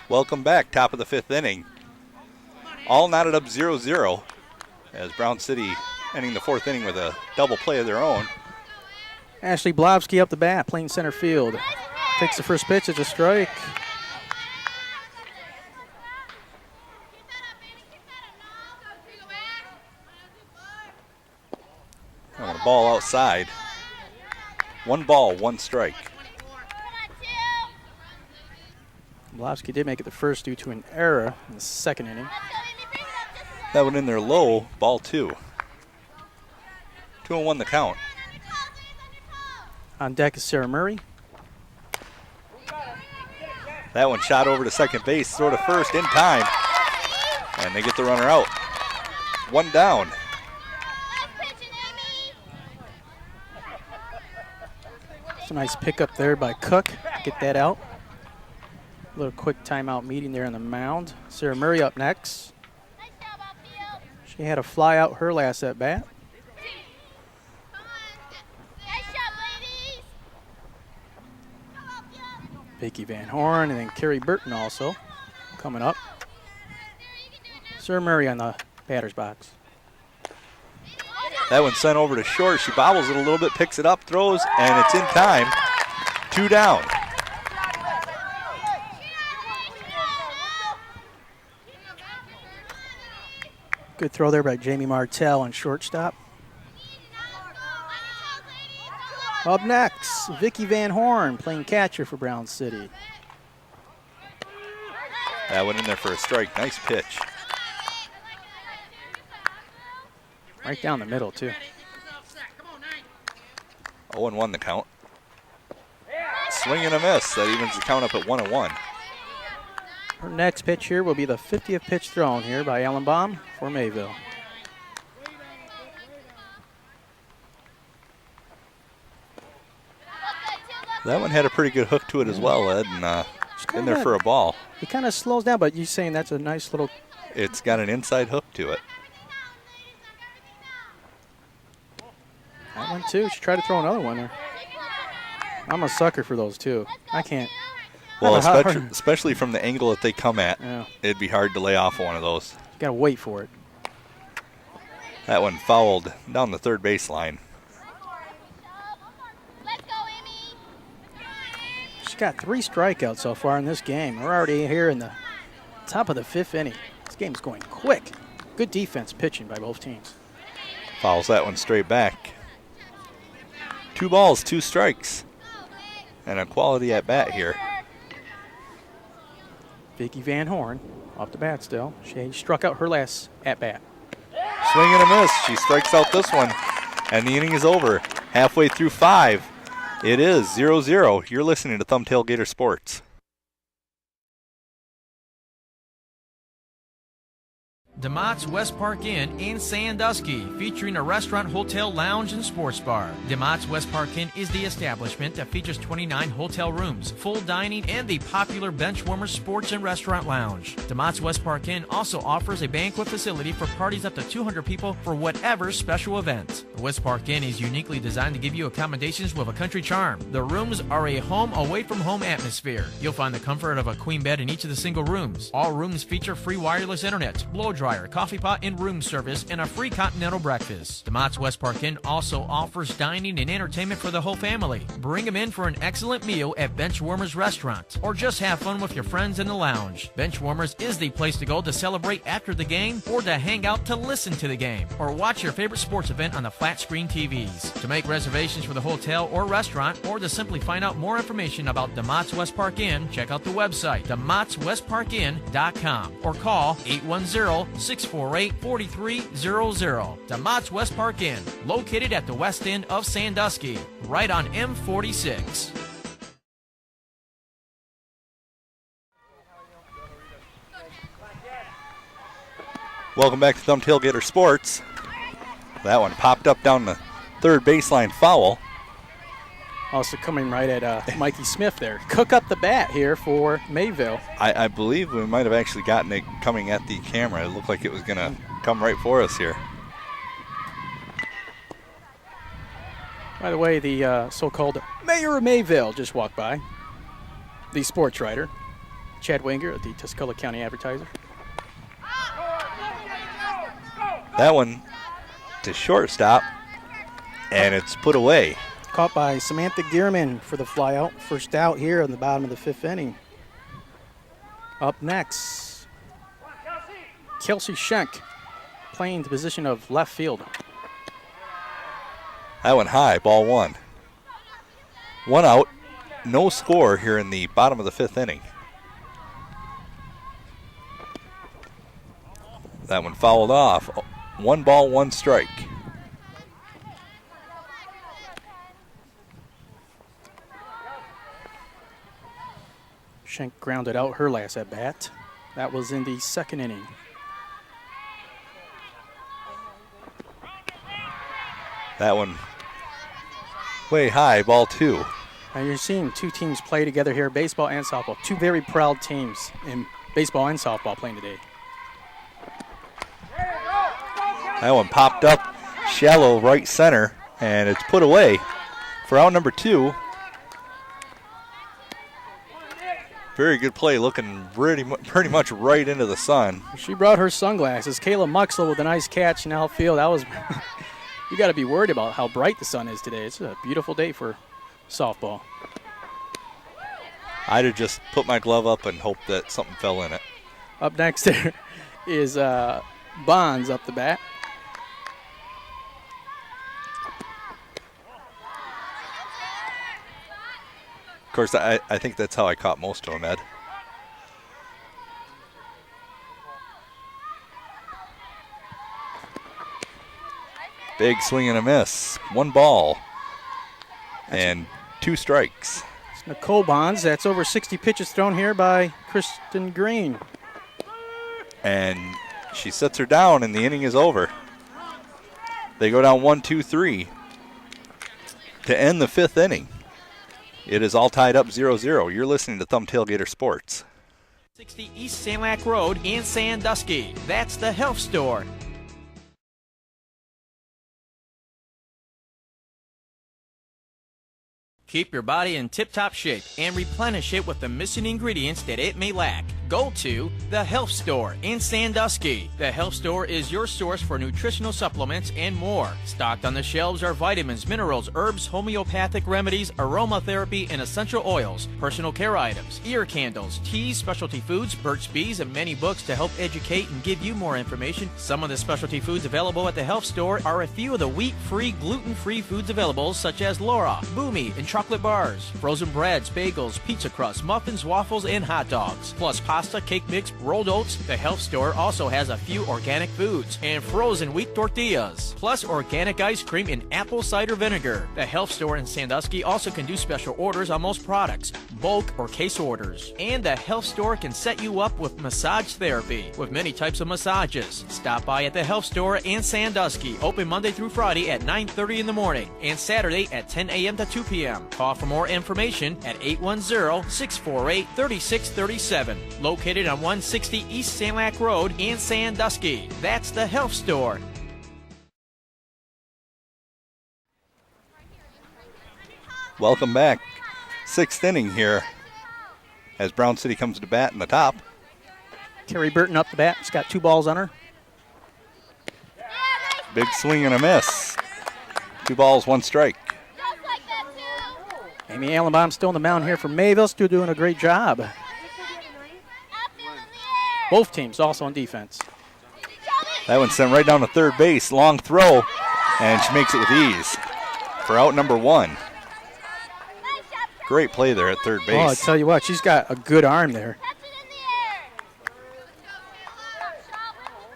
Welcome back, top of the 5th inning. All knotted up 0-0 as Brown City ending the 4th inning with a double play of their own. Ashley Blobsky up the bat, playing center field. Takes the first pitch, it's a strike. And a ball outside. 1 ball, 1 strike. Blobsky did make it the first due to an error in the second inning. That one in there low, ball 2. 2-1 the count. On deck is Sarah Murray. That one shot over to second base, throw to first in time. And they get the runner out. 1 down. It's a nice pickup there by Cook. Get that out. A little quick timeout meeting there on the mound. Sarah Murray up next. She had a fly out her last at bat. Nice job, ladies. Vicky Van Horn and then Carrie Burton also coming up. Sir Murray on the batter's box. That one sent over to short. She bobbles it a little bit, picks it up, throws, and it's in time. 2 down. Good throw there by Jamie Martell on shortstop. Up next, Vicky Van Horn playing catcher for Brown City. That went in there for a strike. Nice pitch. Right down the middle, too. 0-1 the count. Swing and a miss. That evens the count up at 1-1. Her next pitch here will be the 50th pitch thrown here by Ellenbaum for Mayville. That one had a pretty good hook to it as well, Ed, and in there for a ball. It kind of slows down, but you're saying that's a nice little... It's got an inside hook to it. That one, too. She tried to throw another one there. I'm a sucker for those, too. I can't... Well, especially from the angle that they come at, Yeah. it'd be hard to lay off one of those. You got to wait for it. That one fouled down the third baseline. Let's go, Amy. She's got 3 strikeouts so far in this game. We're already here in the top of the 5th inning. This game's going quick. Good defense pitching by both teams. Fouls that one straight back. 2 balls, 2 strikes. And a quality at bat here. Vicky Van Horn off the bat still. She struck out her last at bat. Swing and a miss. She strikes out this one. And the inning is over. Halfway through 5. It is 0-0. You're listening to Thumb Tailgater Sports. DeMott's West Park Inn in Sandusky, featuring a restaurant, hotel, lounge, and sports bar. DeMott's West Park Inn is the establishment that features 29 hotel rooms, full dining, and the popular Benchwarmers Sports and Restaurant Lounge. DeMott's West Park Inn also offers a banquet facility for parties up to 200 people for whatever special event. The West Park Inn is uniquely designed to give you accommodations with a country charm. The rooms are a home away from home atmosphere. You'll find the comfort of a queen bed in each of the single rooms. All rooms feature free wireless internet, blow dryer, coffee pot and room service, and a free continental breakfast. DeMott's West Park Inn also offers dining and entertainment for the whole family. Bring them in for an excellent meal at Benchwarmers Restaurant, or just have fun with your friends in the lounge. Benchwarmers is the place to go to celebrate after the game, or to hang out to listen to the game, or watch your favorite sports event on the flat screen TVs. To make reservations for the hotel or restaurant, or to simply find out more information about DeMott's West Park Inn, check out the website, demottswestparkinn.com, or call 810-648-4300. DeMott's West Park Inn, located at the west end of Sandusky, right on M46. Welcome back to Thumb Tailgater Sports. That one popped up down the third baseline foul. Also coming right at Mikey Smith there. Cook up the bat here for Mayville. I believe we might have actually gotten it coming at the camera. It looked like it was going to come right for us here. By the way, the so-called mayor of Mayville just walked by. The sports writer, Chad Winger at the Tuscola County Advertiser. That one to shortstop, and it's put away. Caught by Samantha Gearman for the flyout. First out here in the bottom of the 5th inning. Up next, Kelsey Schenk playing the position of left field. That one high, ball 1. 1 out, no score here in the bottom of the 5th inning. That one fouled off. 1 ball, 1 strike. Schenk grounded out her last at bat. That was in the 2nd inning. That one way high, ball 2. And you're seeing 2 teams play together here, baseball and softball. 2 very proud teams in baseball and softball playing today. That one popped up shallow right center, and it's put away for out number 2. Very good play, looking pretty much right into the sun. She brought her sunglasses. Kayla Muxel with a nice catch in outfield. That was, you got to be worried about how bright the sun is today. It's a beautiful day for softball. I'd have just put my glove up and hoped that something fell in it. Up next there is Bonds up the bat. Of course, I think that's how I caught most of them, Ed. Big swing and a miss. 1 ball and 2 strikes. It's Nicole Bonds. That's over 60 pitches thrown here by Kristen Green. And she sets her down, and the inning is over. They go down 1-2-3 to end the 5th inning. It is all tied up 0-0. You're listening to Thumb Tailgater Sports. 60 East Sandlac Road in Sandusky. That's the health store. Keep your body in tip-top shape and replenish it with the missing ingredients that it may lack. Go to the Health Store in Sandusky. The Health Store is your source for nutritional supplements and more. Stocked on the shelves are vitamins, minerals, herbs, homeopathic remedies, aromatherapy, and essential oils, personal care items, ear candles, teas, specialty foods, Burt's Bees, and many books to help educate and give you more information. Some of the specialty foods available at the Health Store are a few of the wheat-free, gluten-free foods available, such as Laura, Boomy, and chocolate bars, frozen breads, bagels, pizza crusts, muffins, waffles, and hot dogs, plus pasta, cake mix, rolled oats. The Health Store also has a few organic foods and frozen wheat tortillas, plus organic ice cream and apple cider vinegar. The Health Store in Sandusky also can do special orders on most products, bulk or case orders. And the Health Store can set you up with massage therapy with many types of massages. Stop by at the Health Store in Sandusky, open Monday through Friday at 9:30 in the morning and Saturday at 10 a.m. to 2 p.m. Call for more information at 810-648-3637. Located on 160 East Sandlac Road in Sandusky. That's the Health Store. Welcome back. 6th inning here as Brown City comes to bat in the top. Terry Burton up the bat. She's got 2 balls on her. Big swing and a miss. 2 balls, 1 strike. Amy Allenbaum still on the mound here for Mayville, still doing a great job. Both teams also on defense. That one sent right down to third base. Long throw, and she makes it with ease for out number 1. Great play there at third base. Oh, I tell you what, she's got a good arm there.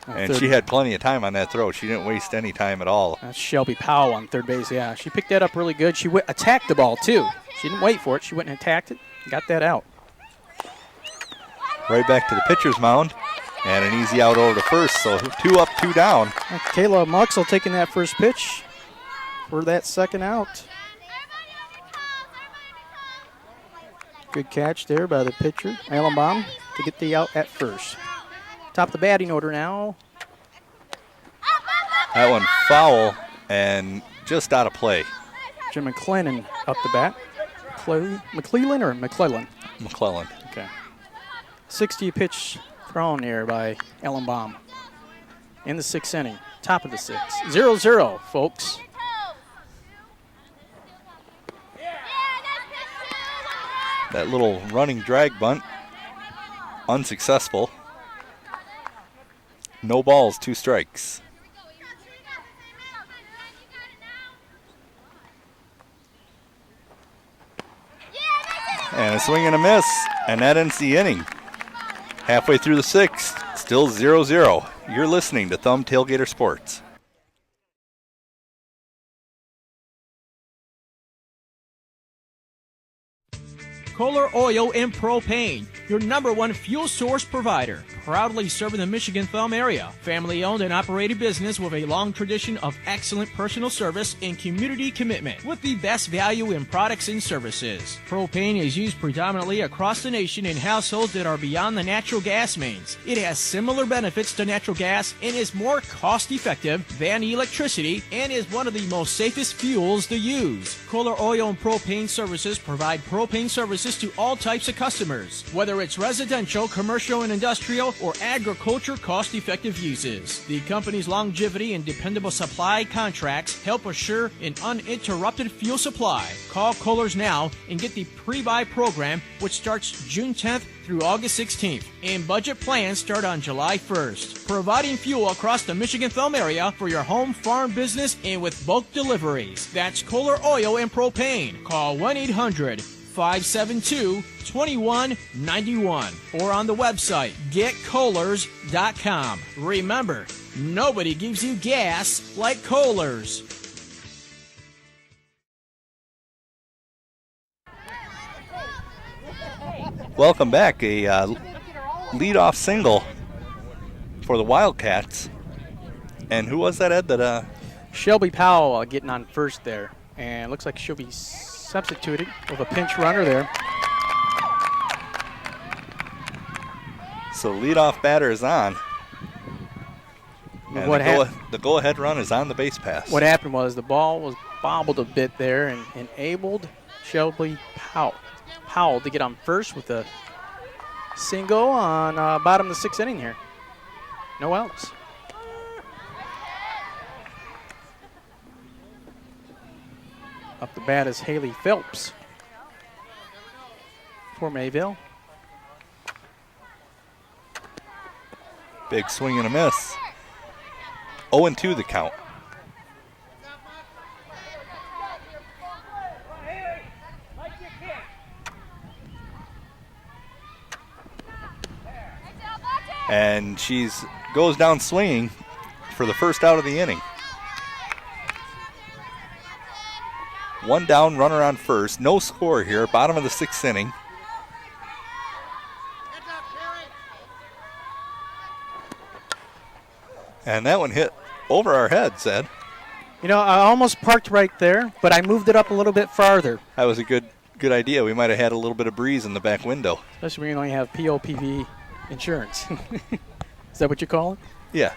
And she had plenty of time on that throw. She didn't waste any time at all. That's Shelby Powell on third base, yeah. She picked that up really good. She attacked the ball, too. She didn't wait for it. She went and attacked it, got that out. Right back to the pitcher's mound, and an easy out over to first. So 2 up, 2 down. Kayla Muxel taking that first pitch for that second out. Good catch there by the pitcher, Allenbaum, to get the out at first. Top of the batting order now. That one foul and just out of play. Jim McLennan up the bat. McClellan or McClellan? McClellan. Okay. 60 pitch thrown here by Allenbaum in the 6th inning. Top of the 6th. 0-0, folks. That little running drag bunt, unsuccessful. No balls, 2 strikes. And a swing and a miss, and that ends the inning. Halfway through the 6th, still 0-0. You're listening to Thumb Tailgater Sports. Kohler Oil and Propane, your #1 fuel source provider. proudly serving the Michigan Thumb area. Family-owned and operated business with a long tradition of excellent personal service and community commitment with the best value in products and services. Propane is used predominantly across the nation in households that are beyond the natural gas mains. It has similar benefits to natural gas and is more cost-effective than electricity and is one of the most safest fuels to use. Kohler Oil and Propane Services provide propane services to all types of customers, whether it's residential, commercial and industrial, or agriculture cost-effective uses. The company's longevity and dependable supply contracts help assure an uninterrupted fuel supply. Call Kohler's now and get the pre-buy program, which starts June 10th through August 16th, and budget plans start on July 1st. Providing fuel across the Michigan Thumb area for your home, farm, business, and with bulk deliveries. That's Kohler Oil and Propane. Call 1-800-572-2191 or on the website getkohlers.com. Remember, nobody gives you gas like Kohler's. Welcome back. A leadoff single for the Wildcats. And who was that, Ed? That Shelby Powell getting on first there. And looks like she'll be substituted with a pinch runner there. So leadoff batter is on. And the go-ahead run is on the base pass. What happened was the ball was bobbled a bit there and enabled Shelby Powell to get on first with a single on bottom of the sixth inning here. No outs. Up the bat is Haley Phelps for Mayville. Big swing and a miss. 0-2 the count. And she's goes down swinging for the first out of the inning. One down, runner on first. No score here, bottom of the sixth inning. And that one hit over our heads, Ed. You know, I almost parked right there, but I moved it up a little bit farther. That was a good idea. We might have had a little bit of breeze in the back window. Especially when you only have POPV insurance. Is that what you call it? Yeah.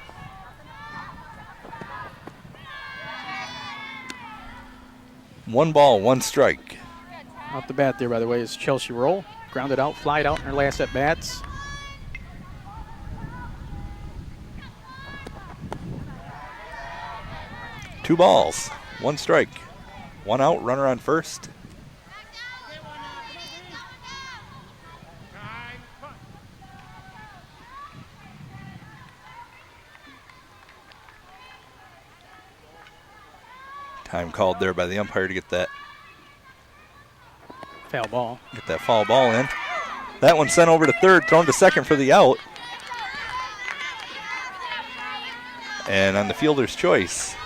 One ball, one strike. Off the bat there, by the way, is Chelsea Roll. Grounded out, flied out in her last at-bats. Two balls, one strike. One out, runner on first. Time called there by the umpire to get that Foul ball. Get that foul ball in. That one sent over to third, thrown to second for the out. And on the fielder's choice,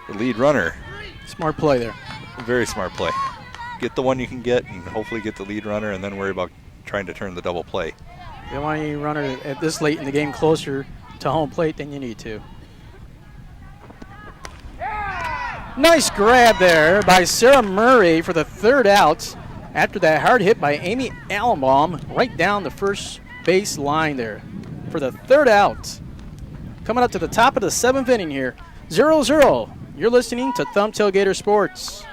the lead runner. Smart play there. Very smart play. Get the one you can get and hopefully get the lead runner and then worry about trying to turn the double play. You don't want any runner at this late in the game closer to home plate than you need to. Nice grab there by Sarah Murray for the third out after that hard hit by Amy Allenbaum right down the first base line there for the third out. Coming up to the top of the seventh inning here, 0-0. You're listening to Thumb Tailgater Sports.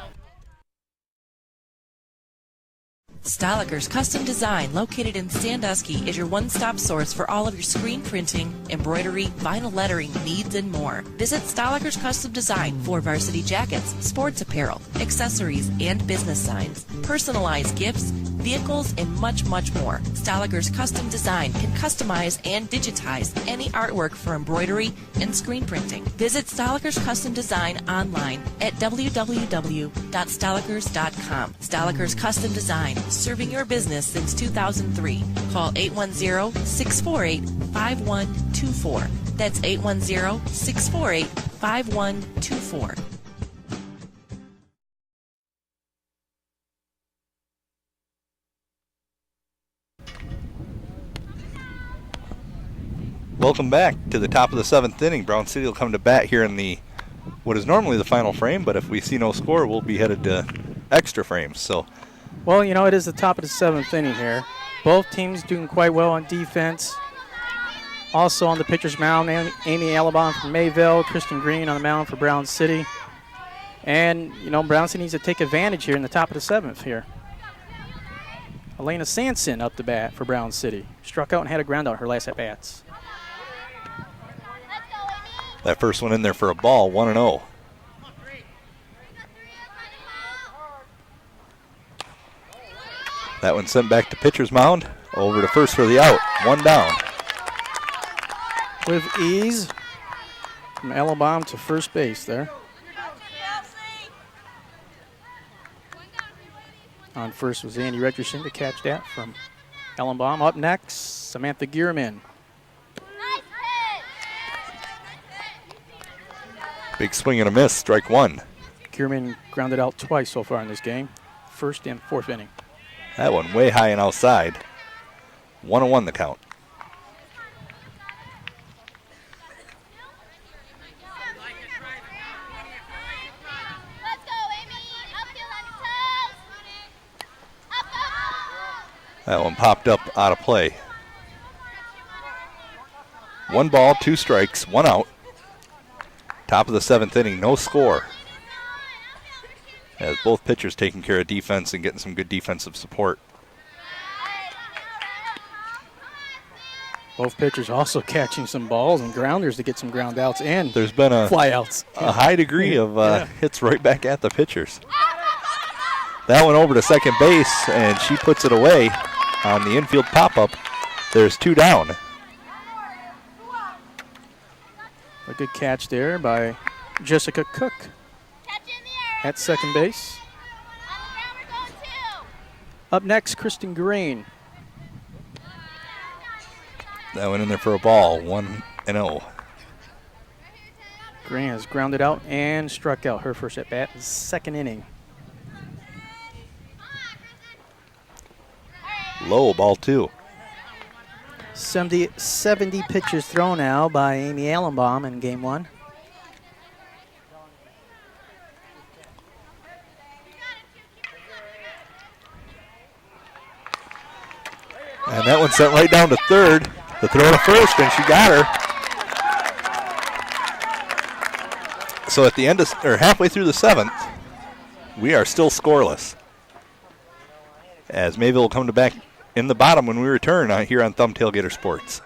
Stahliker's Custom Design, located in Sandusky, is your one-stop source for all of your screen printing, embroidery, vinyl lettering needs, and more. Visit Stahliker's Custom Design for varsity jackets, sports apparel, accessories, and business signs, personalized gifts, vehicles, and much, much more. Stahliker's Custom Design can customize and digitize any artwork for embroidery and screen printing. Visit Stahliker's Custom Design online at www.stahlikers.com. Stahliker's Custom Design, serving your business since 2003. Call 810-648-5124. That's 810-648-5124. Welcome back to the top of the 7th inning. Brown City will come to bat here in the what is normally the final frame, but if we see no score, we'll be headed to extra frames. So, well, it is the top of the 7th inning here. Both teams doing quite well on defense. Also on the pitcher's mound, Amy Alabama from Mayville, Kristen Green on the mound for Brown City. And, Brown City needs to take advantage here in the top of the 7th here. Elena Sanson up to bat for Brown City. Struck out and had a ground out her last at-bats. That first one in there for a ball, 1-0. That one sent back to pitcher's mound. Over to first for the out. 1 down. With ease from Alabama to first base there. On first was Andy Richardson to catch that from Ellenbaum. Up next, Samantha Gierman. Big swing and a miss, strike 1. Gierman grounded out twice so far in this game, first and fourth inning. That one way high and outside. 1-1 the count. That one popped up out of play. 1 ball, 2 strikes, 1 out. Top of the 7th inning, no score. As both pitchers taking care of defense and getting some good defensive support. Both pitchers also catching some balls and grounders to get some ground outs and there's been a flyouts. A high degree of hits right back at the pitchers. That one over to second base, and she puts it away on the infield pop-up. There's 2 down. A good catch there by Jessica Cook at second base. Up next, Kristen Green. That went in there for a ball, 1-0. Green has grounded out and struck out her first at bat in the second inning. Low, ball 2. 70 pitches thrown now by Amy Allenbaum in game 1. And that one sent right down to third. The throw to first, and she got her. So at the end of, or halfway through the 7th, we are still scoreless. As Mayville will come to back in the bottom when we return here on Thumb Tailgater Sports.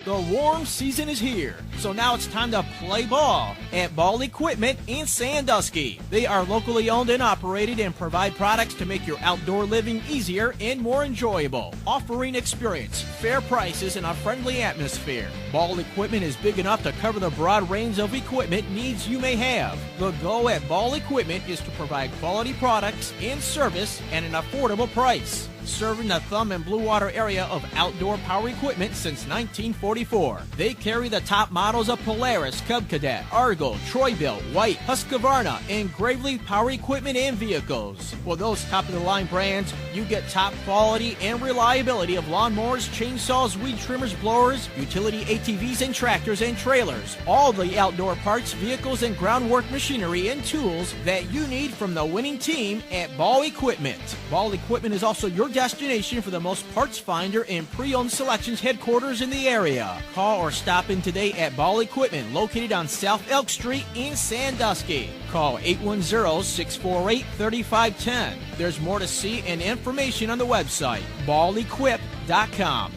The warm season is here, so now it's time to play ball at Ball Equipment in Sandusky. They are locally owned and operated and provide products to make your outdoor living easier and more enjoyable, offering experience, fair prices, and a friendly atmosphere. Ball Equipment is big enough to cover the broad range of equipment needs you may have. The goal at Ball Equipment is to provide quality products and service at an affordable price. Serving the Thumb and Blue Water area of outdoor power equipment since 1944. They carry the top models of Polaris, Cub Cadet, Argo, Troy-Bilt, White, Husqvarna, and Gravely power equipment and vehicles. For those top-of-the-line brands, you get top quality and reliability of lawnmowers, chainsaws, weed trimmers, blowers, utility ATVs and tractors and trailers. All the outdoor parts, vehicles, and groundwork machinery and tools that you need from the winning team at Ball Equipment. Ball Equipment is also your destination for the most parts finder and pre-owned selections headquarters in the area. Call or stop in today at Ball Equipment, located on South Elk Street in Sandusky. Call 810-648-3510. There's more to see and information on the website, ballequip.com.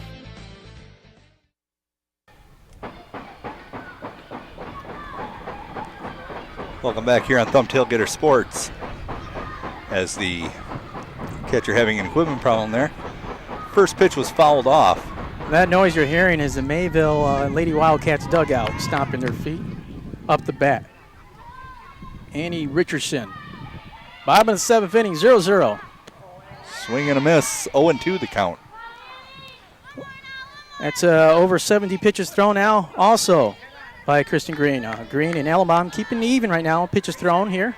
Welcome back here on Thumb Tailgater Sports. As the catcher having an equipment problem there. First pitch was fouled off. That noise you're hearing is the Mayville Lady Wildcats dugout stomping their feet up the bat. Annie Richardson. Bottom of the 7th inning, 0-0. Swing and a miss, 0-2 the count. That's over 70 pitches thrown now also by Kristen Green. Green and Alabama keeping even right now. Pitches thrown here.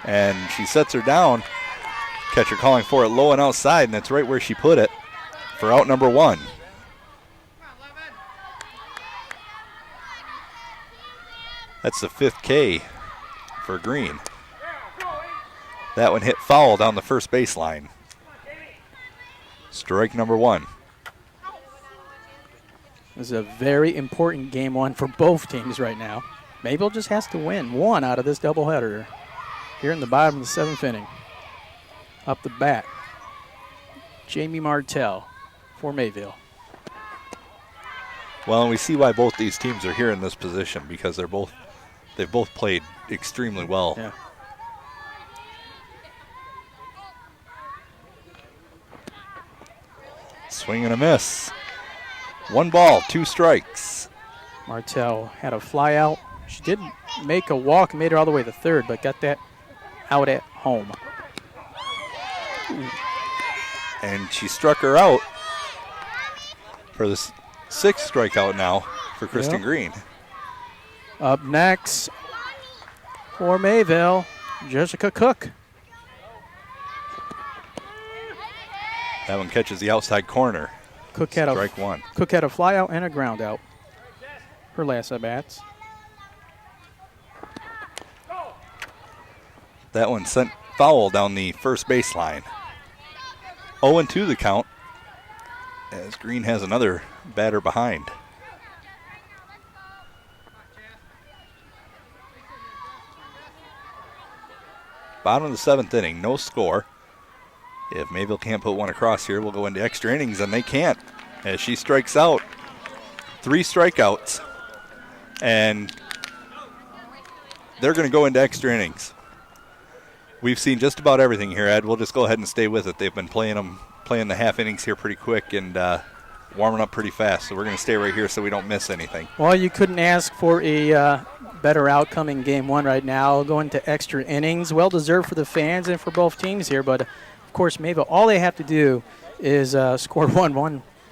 And she sets her down. Catcher calling for it low and outside, and that's right where she put it for out number 1. That's the 5th K for Green. That one hit foul down the first baseline. Strike number 1. This is a very important game 1 for both teams right now. Mayville just has to win 1 out of this doubleheader here in the bottom of the 7th inning. Up the bat, Jamie Martell for Mayville. Well, and we see why both these teams are here in this position, because they've both played extremely well. Yeah. Swing and a miss. 1 ball, 2 strikes. Martell had a fly out. She did make a walk and made her all the way to third, but got that out at home. And she struck her out for the 6th strikeout now for Kristen Green. Up next for Mayville, Jessica Cook. That one catches the outside corner. Cook had Strike 1. Cook had a fly out and a ground out. Her last at bats. That one sent foul down the first baseline. 0-2 the count, as Green has another batter behind. Bottom of the 7th inning, no score. If Mayville can't put one across here, we'll go into extra innings, and they can't, as she strikes out. 3 strikeouts, and they're going to go into extra innings. We've seen just about everything here, Ed. We'll just go ahead and stay with it. They've been playing the half innings here pretty quick and warming up pretty fast, so we're going to stay right here so we don't miss anything. Well, you couldn't ask for a better outcome in game 1 right now. Going to extra innings, well deserved for the fans and for both teams here. But of course, Mayville, all they have to do is score one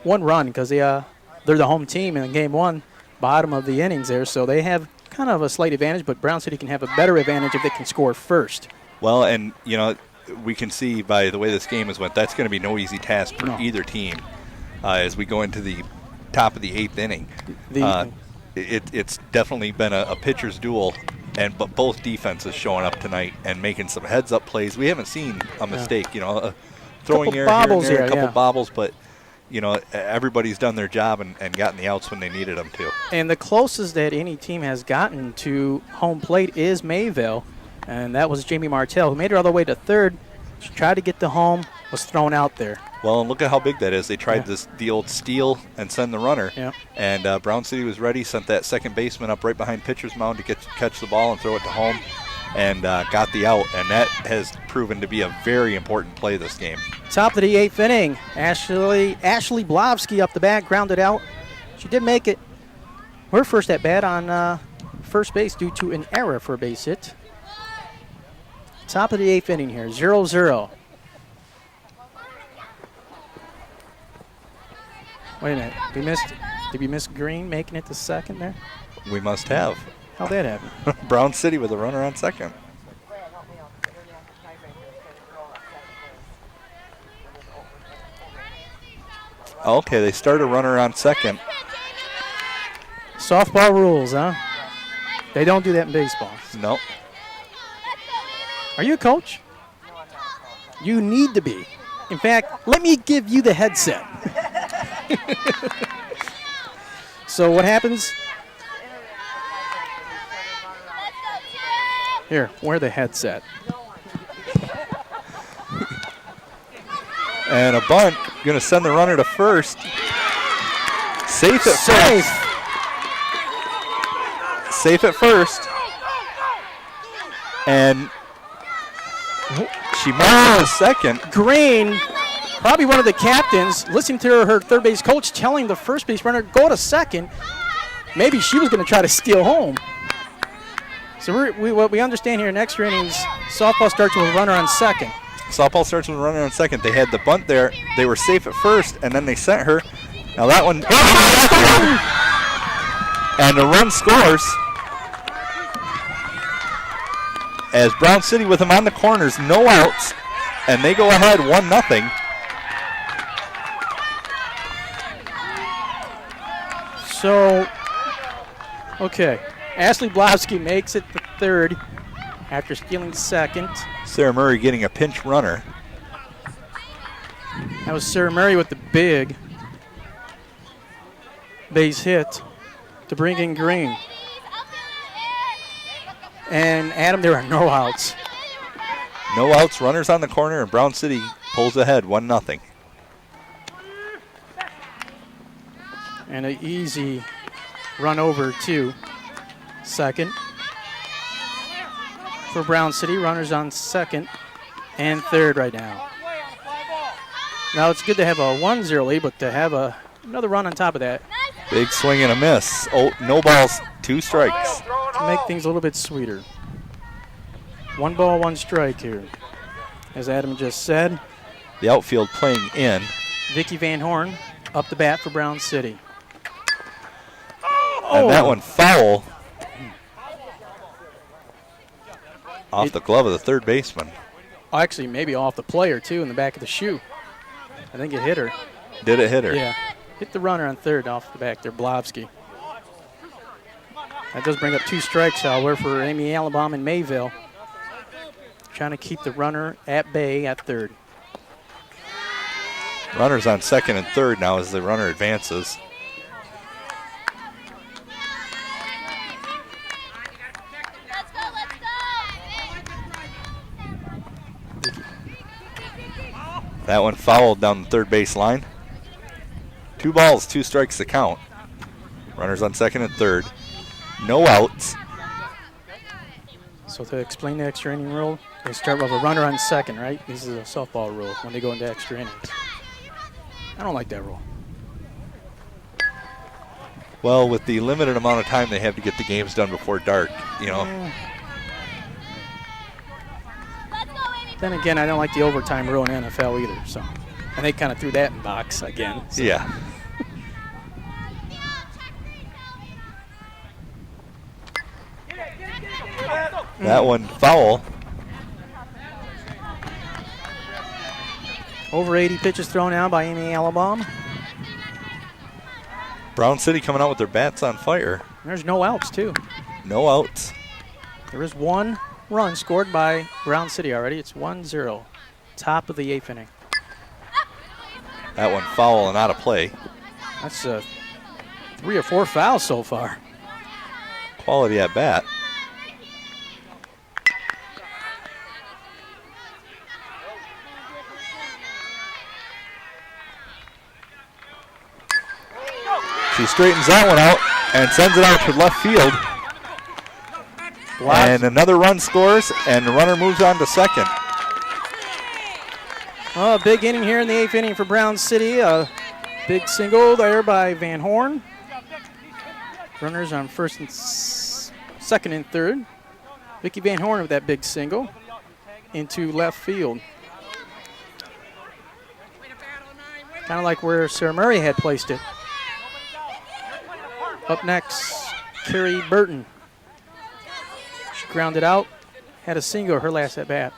run, because they're the home team in game 1, bottom of the innings there. So they have kind of a slight advantage, but Brown City can have a better advantage if they can score first. Well, and we can see by the way this game has went, that's going to be no easy task for either team as we go into the top of the 8th inning. It's definitely been a pitcher's duel, but both defenses showing up tonight and making some heads-up plays. We haven't seen a mistake, throwing error here and there, a couple bobbles, but everybody's done their job and gotten the outs when they needed them to. And the closest that any team has gotten to home plate is Mayville, and that was Jamie Martell, who made her all the way to third. She tried to get to home, was thrown out there. Well, and look at how big that is. They tried the old steal and send the runner, and Brown City was ready, sent that second baseman up right behind pitcher's mound to catch the ball and throw it to home, and got the out, and that has proven to be a very important play this game. Top of the 8th inning, Ashley Blovsky up the bat, grounded out. She did make it her first at bat on first base due to an error for a base hit. Top of the 8th inning here, 0-0. Wait a minute, did we miss Green making it to second there? We must have. How'd that happen? Brown City with a runner on second. Okay, they start a runner on second. Softball rules, huh? They don't do that in baseball. No. Are you a coach? You need to be. In fact, let me give you the headset. So what happens? Here, wear the headset. And a bunt, going to send the runner to first. Safe at first. Safe at first. And she moves to second. Green, probably one of the captains, listening to her third base coach telling the first base runner, go to second. Maybe she was going to try to steal home. So what we understand here in extra innings, softball starts with a runner on second. Softball starts with a runner on second. They had the bunt there. They were safe at first, and then they sent her. Now that one, and the run scores. As Brown City with them on the corners, no outs. and they go ahead 1-0. So, okay. Ashley Blavsky makes it the third after stealing second. Sarah Murray getting a pinch runner. That was Sarah Murray with the big base hit to bring in Green. And Adam, there are no outs. No outs, runners on the corner, and Brown City pulls ahead 1-0. And an easy run over to second. For Brown City, runners on second and third right now. Now it's good to have a 1-0 lead, but to have another run on top of that. Big swing and a miss. Oh, no balls, 2 strikes. To make things a little bit sweeter. 1 ball, 1 strike here. As Adam just said, The outfield playing in. Vicky Van Horn up the bat for Brown City. And that one foul off the glove of the third baseman. Actually, maybe off the player, too, in the back of the shoe. I think it hit her. Did it hit her? Yeah. Hit the runner on third off the back there, Blavsky. That does bring up 2 strikes, however, for Amy Alabama and Mayville. Trying to keep the runner at bay at third. Runners on second and third now as the runner advances. That one fouled down the third base line. 2 balls, 2 strikes to count. Runners on second and third. No outs. So to explain the extra inning rule, they start with a runner on second, right? This is a softball rule when they go into extra innings. I don't like that rule. Well, with the limited amount of time they have to get the games done before dark, you know. Then again, I don't like the overtime rule in NFL either. So, and they kind of threw that in box again. So. Yeah. That one foul. Over 80 pitches thrown out by Amy Alabama. Brown City coming out with their bats on fire. There's no outs, too. No outs. There is 1 run scored by Brown City already. It's 1-0. Top of the 8th inning. That one foul and out of play. That's 3 or 4 fouls so far. Quality at bat. She straightens that one out and sends it out to left field. And another run scores, and the runner moves on to second. Oh, a big inning here in the 8th inning for Brown City. A big single there by Van Horn. Runners on first and second and third. Vicky Van Horn with that big single into left field. Kind of like where Sarah Murray had placed it. Up next, Carrie Burton. She grounded out, had a single her last at bat.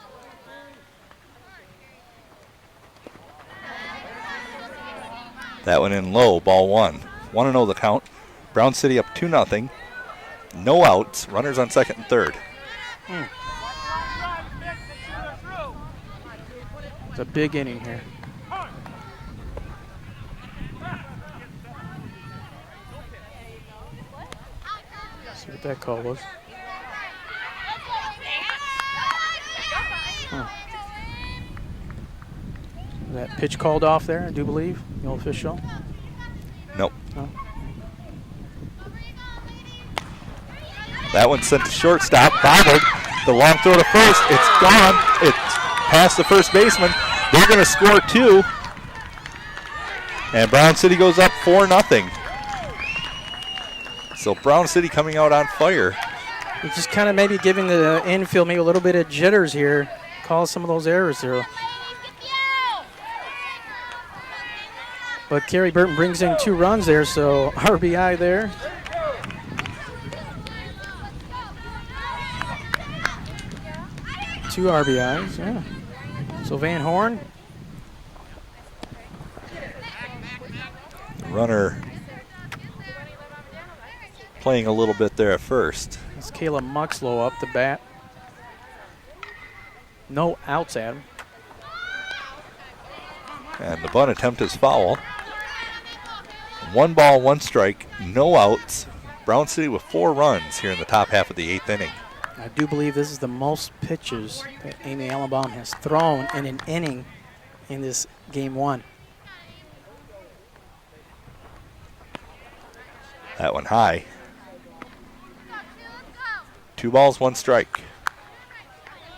That one in low, ball 1. 1-0 the count. Brown City up 2-0. No outs. Runners on second and third. It's a big inning here. See what that call was. That pitch called off there, I do believe, the official. Nope. No. That one sent to shortstop. Bobbled. The long throw to first. It's gone. It's past the first baseman. They're going to score 2. And Brown City goes up 4-0. So Brown City coming out on fire. It's just kind of maybe giving the infield maybe a little bit of jitters here. Cause some of those errors there. But Carrie Burton brings in 2 runs there, so RBI there. Two RBIs, yeah. So Van Horn, Runner playing a little bit there at first. it's Caleb Muxlow up the bat. No outs at him. And the bunt attempt is foul. 1 ball, 1 strike, no outs. Brown City with 4 runs here in the top half of the 8th inning. I do believe this is the most pitches that Amy Allenbaum has thrown in an inning in this game 1. That one high. 2 balls, 1 strike.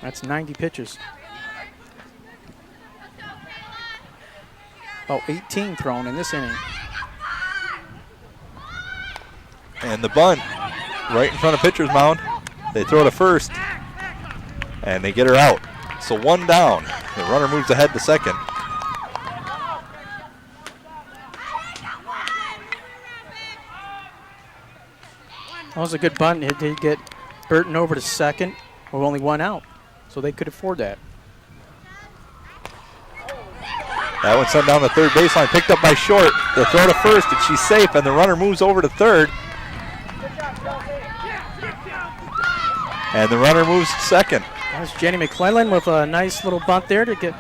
That's 90 pitches. About 18 thrown in this inning. And the bunt right in front of pitcher's mound. They throw to first, and they get her out. So 1 down. The runner moves ahead to second. That was a good bunt. It did get Burton over to second with only 1 out, so they could afford that. That one sent down the third baseline, picked up by Short. The throw to first, and she's safe, and the runner moves over to third. And the runner moves to second. That's Jenny McClellan with a nice little bunt there to get.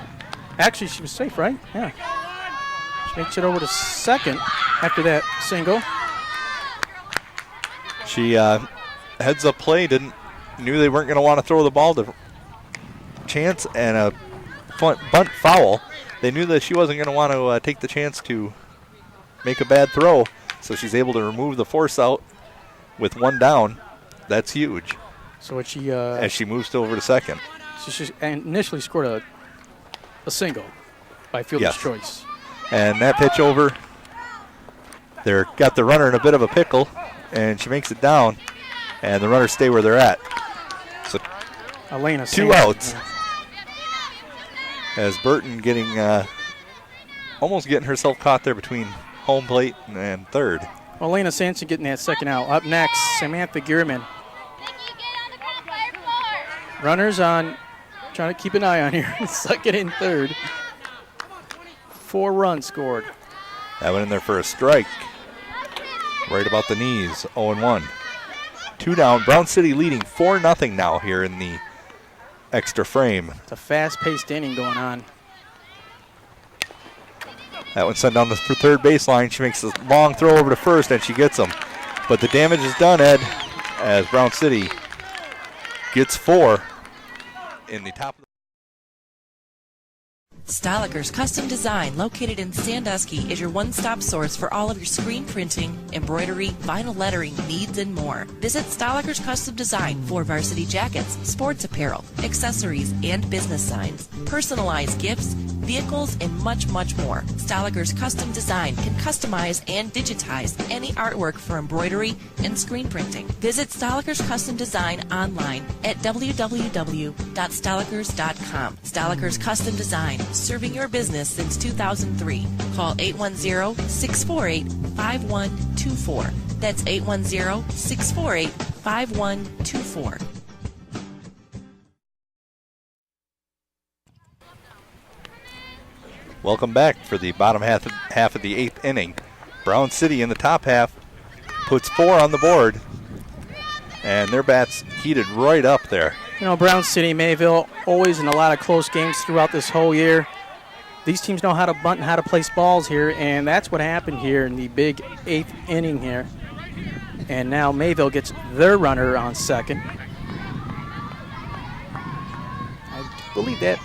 Actually, she was safe, right? Yeah. She makes it over to second after that single. She heads up play, knew they weren't going to want to throw the ball to Chance, and a bunt foul. They knew that she wasn't going to want to take the chance to make a bad throw, so she's able to remove the force out with 1 down. That's huge. So what she as she moves over to second. she initially scored a single by fielder's choice. And that pitch over, they're got the runner in a bit of a pickle, and she makes it down, and the runners stay where they're at. So Elena 2 outs. As Burton getting almost getting herself caught there between home plate and third. Elena Sanson getting that second out. Up next, Samantha Gearman. Runners on, trying to keep an eye on here. Second and third. 4 runs scored. That went in there for a strike. Right about the knees, 0-1. 2 down. Brown City leading 4-0 now here in the extra frame. It's a fast-paced inning going on. That one sent down the third baseline. She makes a long throw over to first, and she gets them. But the damage is done, Ed, as Brown City gets 4 in the top of the Stahliker's Custom Design, located in Sandusky, is your one-stop source for all of your screen printing, embroidery, vinyl lettering needs, and more. Visit Stahliker's Custom Design for varsity jackets, sports apparel, accessories, and business signs, personalized gifts, vehicles, and much, much more. Stahliker's Custom Design can customize and digitize any artwork for embroidery and screen printing. Visit Stahliker's Custom Design online at www.stahlikers.com. Stahliker's Custom Design, serving your business since 2003. Call 810-648-5124. That's 810-648-5124. Welcome back for the bottom half of the 8th inning. Brown City in the top half puts 4 on the board, and their bats heated right up there. You know, Brown City, Mayville, always in a lot of close games throughout this whole year. These teams know how to bunt and how to place balls here, and that's what happened here in the big 8th inning here. And now Mayville gets their runner on second. I believe that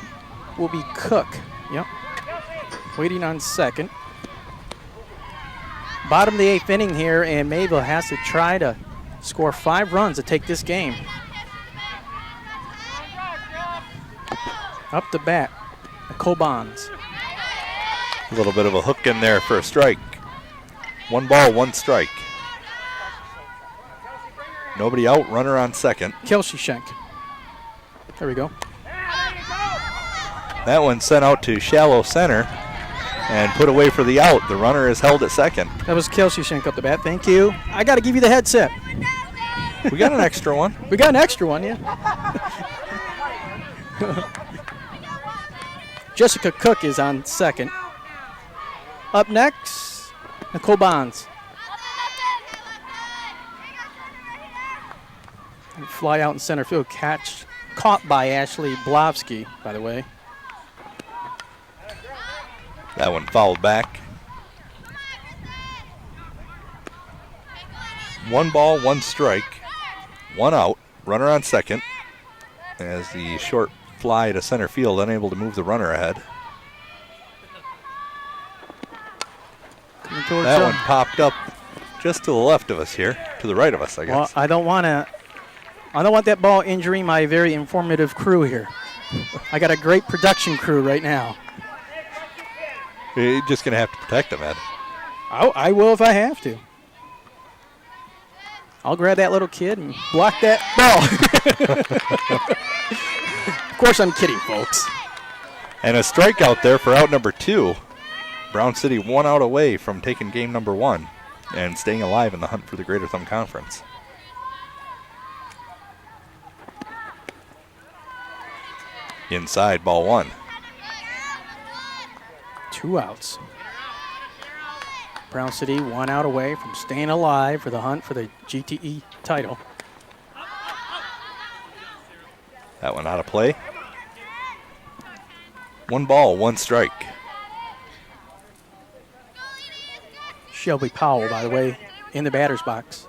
will be Cook. Yep. Waiting on second. Bottom of the 8th inning here, and Mayville has to try to score 5 runs to take this game. Up the bat, Nicole Bonds. A little bit of a hook in there for a strike. 1 ball, 1 strike. Nobody out, runner on second. Kelsey Schenk. There we go. That one sent out to shallow center and put away for the out. The runner is held at second. That was Kelsey Schenk up the bat. Thank you. I got to give you the headset. We got an extra one. We got an extra one, yeah. Jessica Cook is on second. Up next, Nicole Bonds. Fly out in center field, caught by Ashley Blovsky, by the way. That one fouled back. 1 ball, 1 strike, 1 out. Runner on second. As the short fly to center field, unable to move the runner ahead. That one popped up just to the left of us here, to the right of us, I guess. Well, I don't want that ball injuring my very informative crew here. I got a great production crew right now. You're just going to have to protect them, Ed. I will if I have to. I'll grab that little kid and block that ball. Of course I'm kidding, folks. And a strikeout there for out number 2. Brown City 1 out away from taking game number 1 and staying alive in the hunt for the Greater Thumb Conference. Inside, ball 1. 2 outs. Brown City 1 out away from staying alive for the hunt for the GTE title. That one out of play. 1 ball, 1 strike. Shelby Powell, by the way, in the batter's box.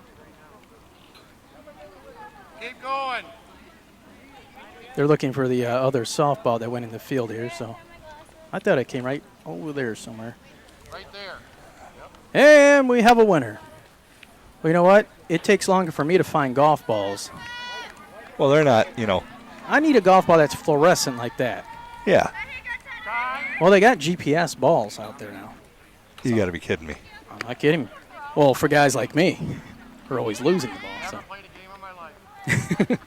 Keep going. They're looking for the other softball that went in the field here, so I thought it came right over there somewhere. Right there. And we have a winner. Well, you know what? It takes longer for me to find golf balls. Well, they're not, I need a golf ball that's fluorescent like that. Yeah. Well, they got GPS balls out there now. You got to be kidding me. I'm not kidding. Well, for guys like me, we're always losing the ball. So. Never played a game in my life.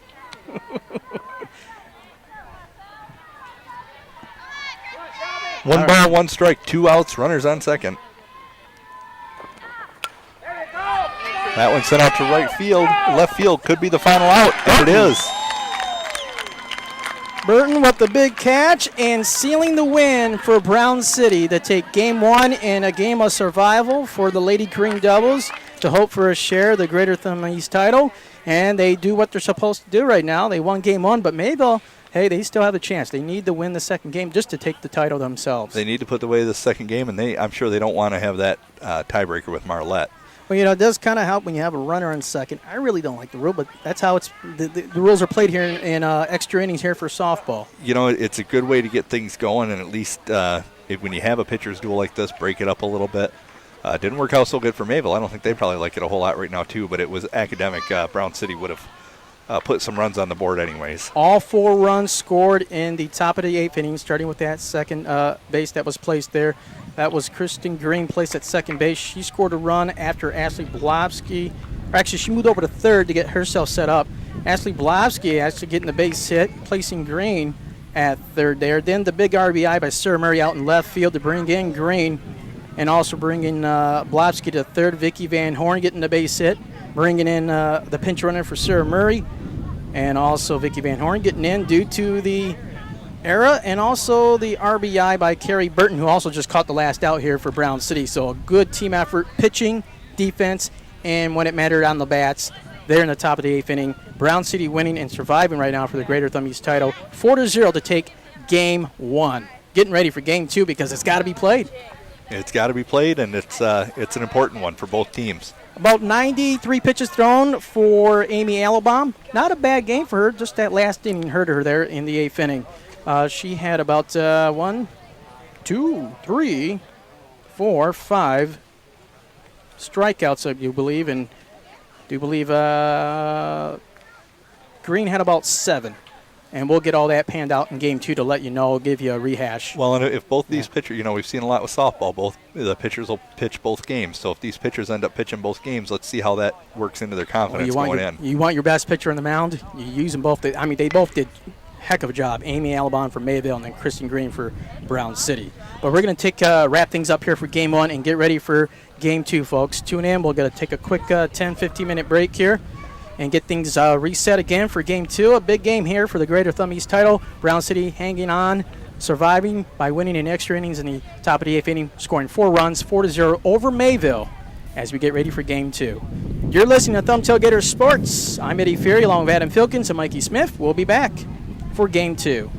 One ball, 1 strike, 2 outs, runners on second. That one sent out to right field. Left field could be the final out. There it is. Burton with the big catch and sealing the win for Brown City to take game 1 in a game of survival for the Lady Green Devils to hope for a share of the Greater Thumb East title. And they do what they're supposed to do right now. They won game 1, but Mayville, hey, they still have a chance. They need to win the second game just to take the title themselves. They need to put away the second game, and I'm sure they don't want to have that tiebreaker with Marlette. Well, it does kind of help when you have a runner on second. I really don't like the rule, but that's how the rules are played here in extra innings here for softball. It's a good way to get things going, and at least when you have a pitcher's duel like this, break it up a little bit. Didn't work out so good for Mayville. I don't think they probably like it a whole lot right now, too, but it was academic. Brown City would have put some runs on the board anyways. All 4 runs scored in the top of the 8th inning, starting with that second base that was placed there. That was Kristen Green placed at second base. She scored a run after Ashley Blovsky. Actually, she moved over to third to get herself set up. Ashley Blovsky actually getting the base hit, placing Green at third there. Then the big RBI by Sarah Murray out in left field to bring in Green and also bringing Blovsky to third. Vicky Van Horn getting the base hit, bringing in the pinch runner for Sarah Murray. And also Vicky Van Horn getting in due to the error, and also the RBI by Carrie Burton, who also just caught the last out here for Brown City. So a good team effort, pitching, defense, and when it mattered on the bats, there in the top of the 8th inning. Brown City winning and surviving right now for the Greater Thumb East title, 4-0 to take game 1. Getting ready for game 2 because it's got to be played. It's got to be played, and it's an important one for both teams. About 93 pitches thrown for Amy Alabam. Not a bad game for her. Just that last inning hurt her there in the 8th inning. She had about 1, 2, 3, 4, 5 strikeouts, I do believe, and Green had about 7. And we'll get all that panned out in game 2 to let you know, give you a rehash. Well, and if both these pitchers, we've seen a lot with softball, both the pitchers will pitch both games. So if these pitchers end up pitching both games, let's see how that works into their confidence in. You want your best pitcher on the mound, you use them both. They both did heck of a job. Amy Alabon for Mayville and then Kristen Green for Brown City. But we're going to wrap things up here for game 1 and get ready for game 2, folks. Tune in. We're going to take a quick 10-15 minute break here and get things reset again for game 2. A big game here for the Greater Thumb East title. Brown City hanging on surviving by winning in extra innings in the top of the 8th inning, scoring 4 runs, 4-0 over Mayville as we get ready for Game 2. You're listening to Thumb Tailgater Sports. I'm Eddie Fury along with Adam Filkins and Mikey Smith. We'll be back for Game 2.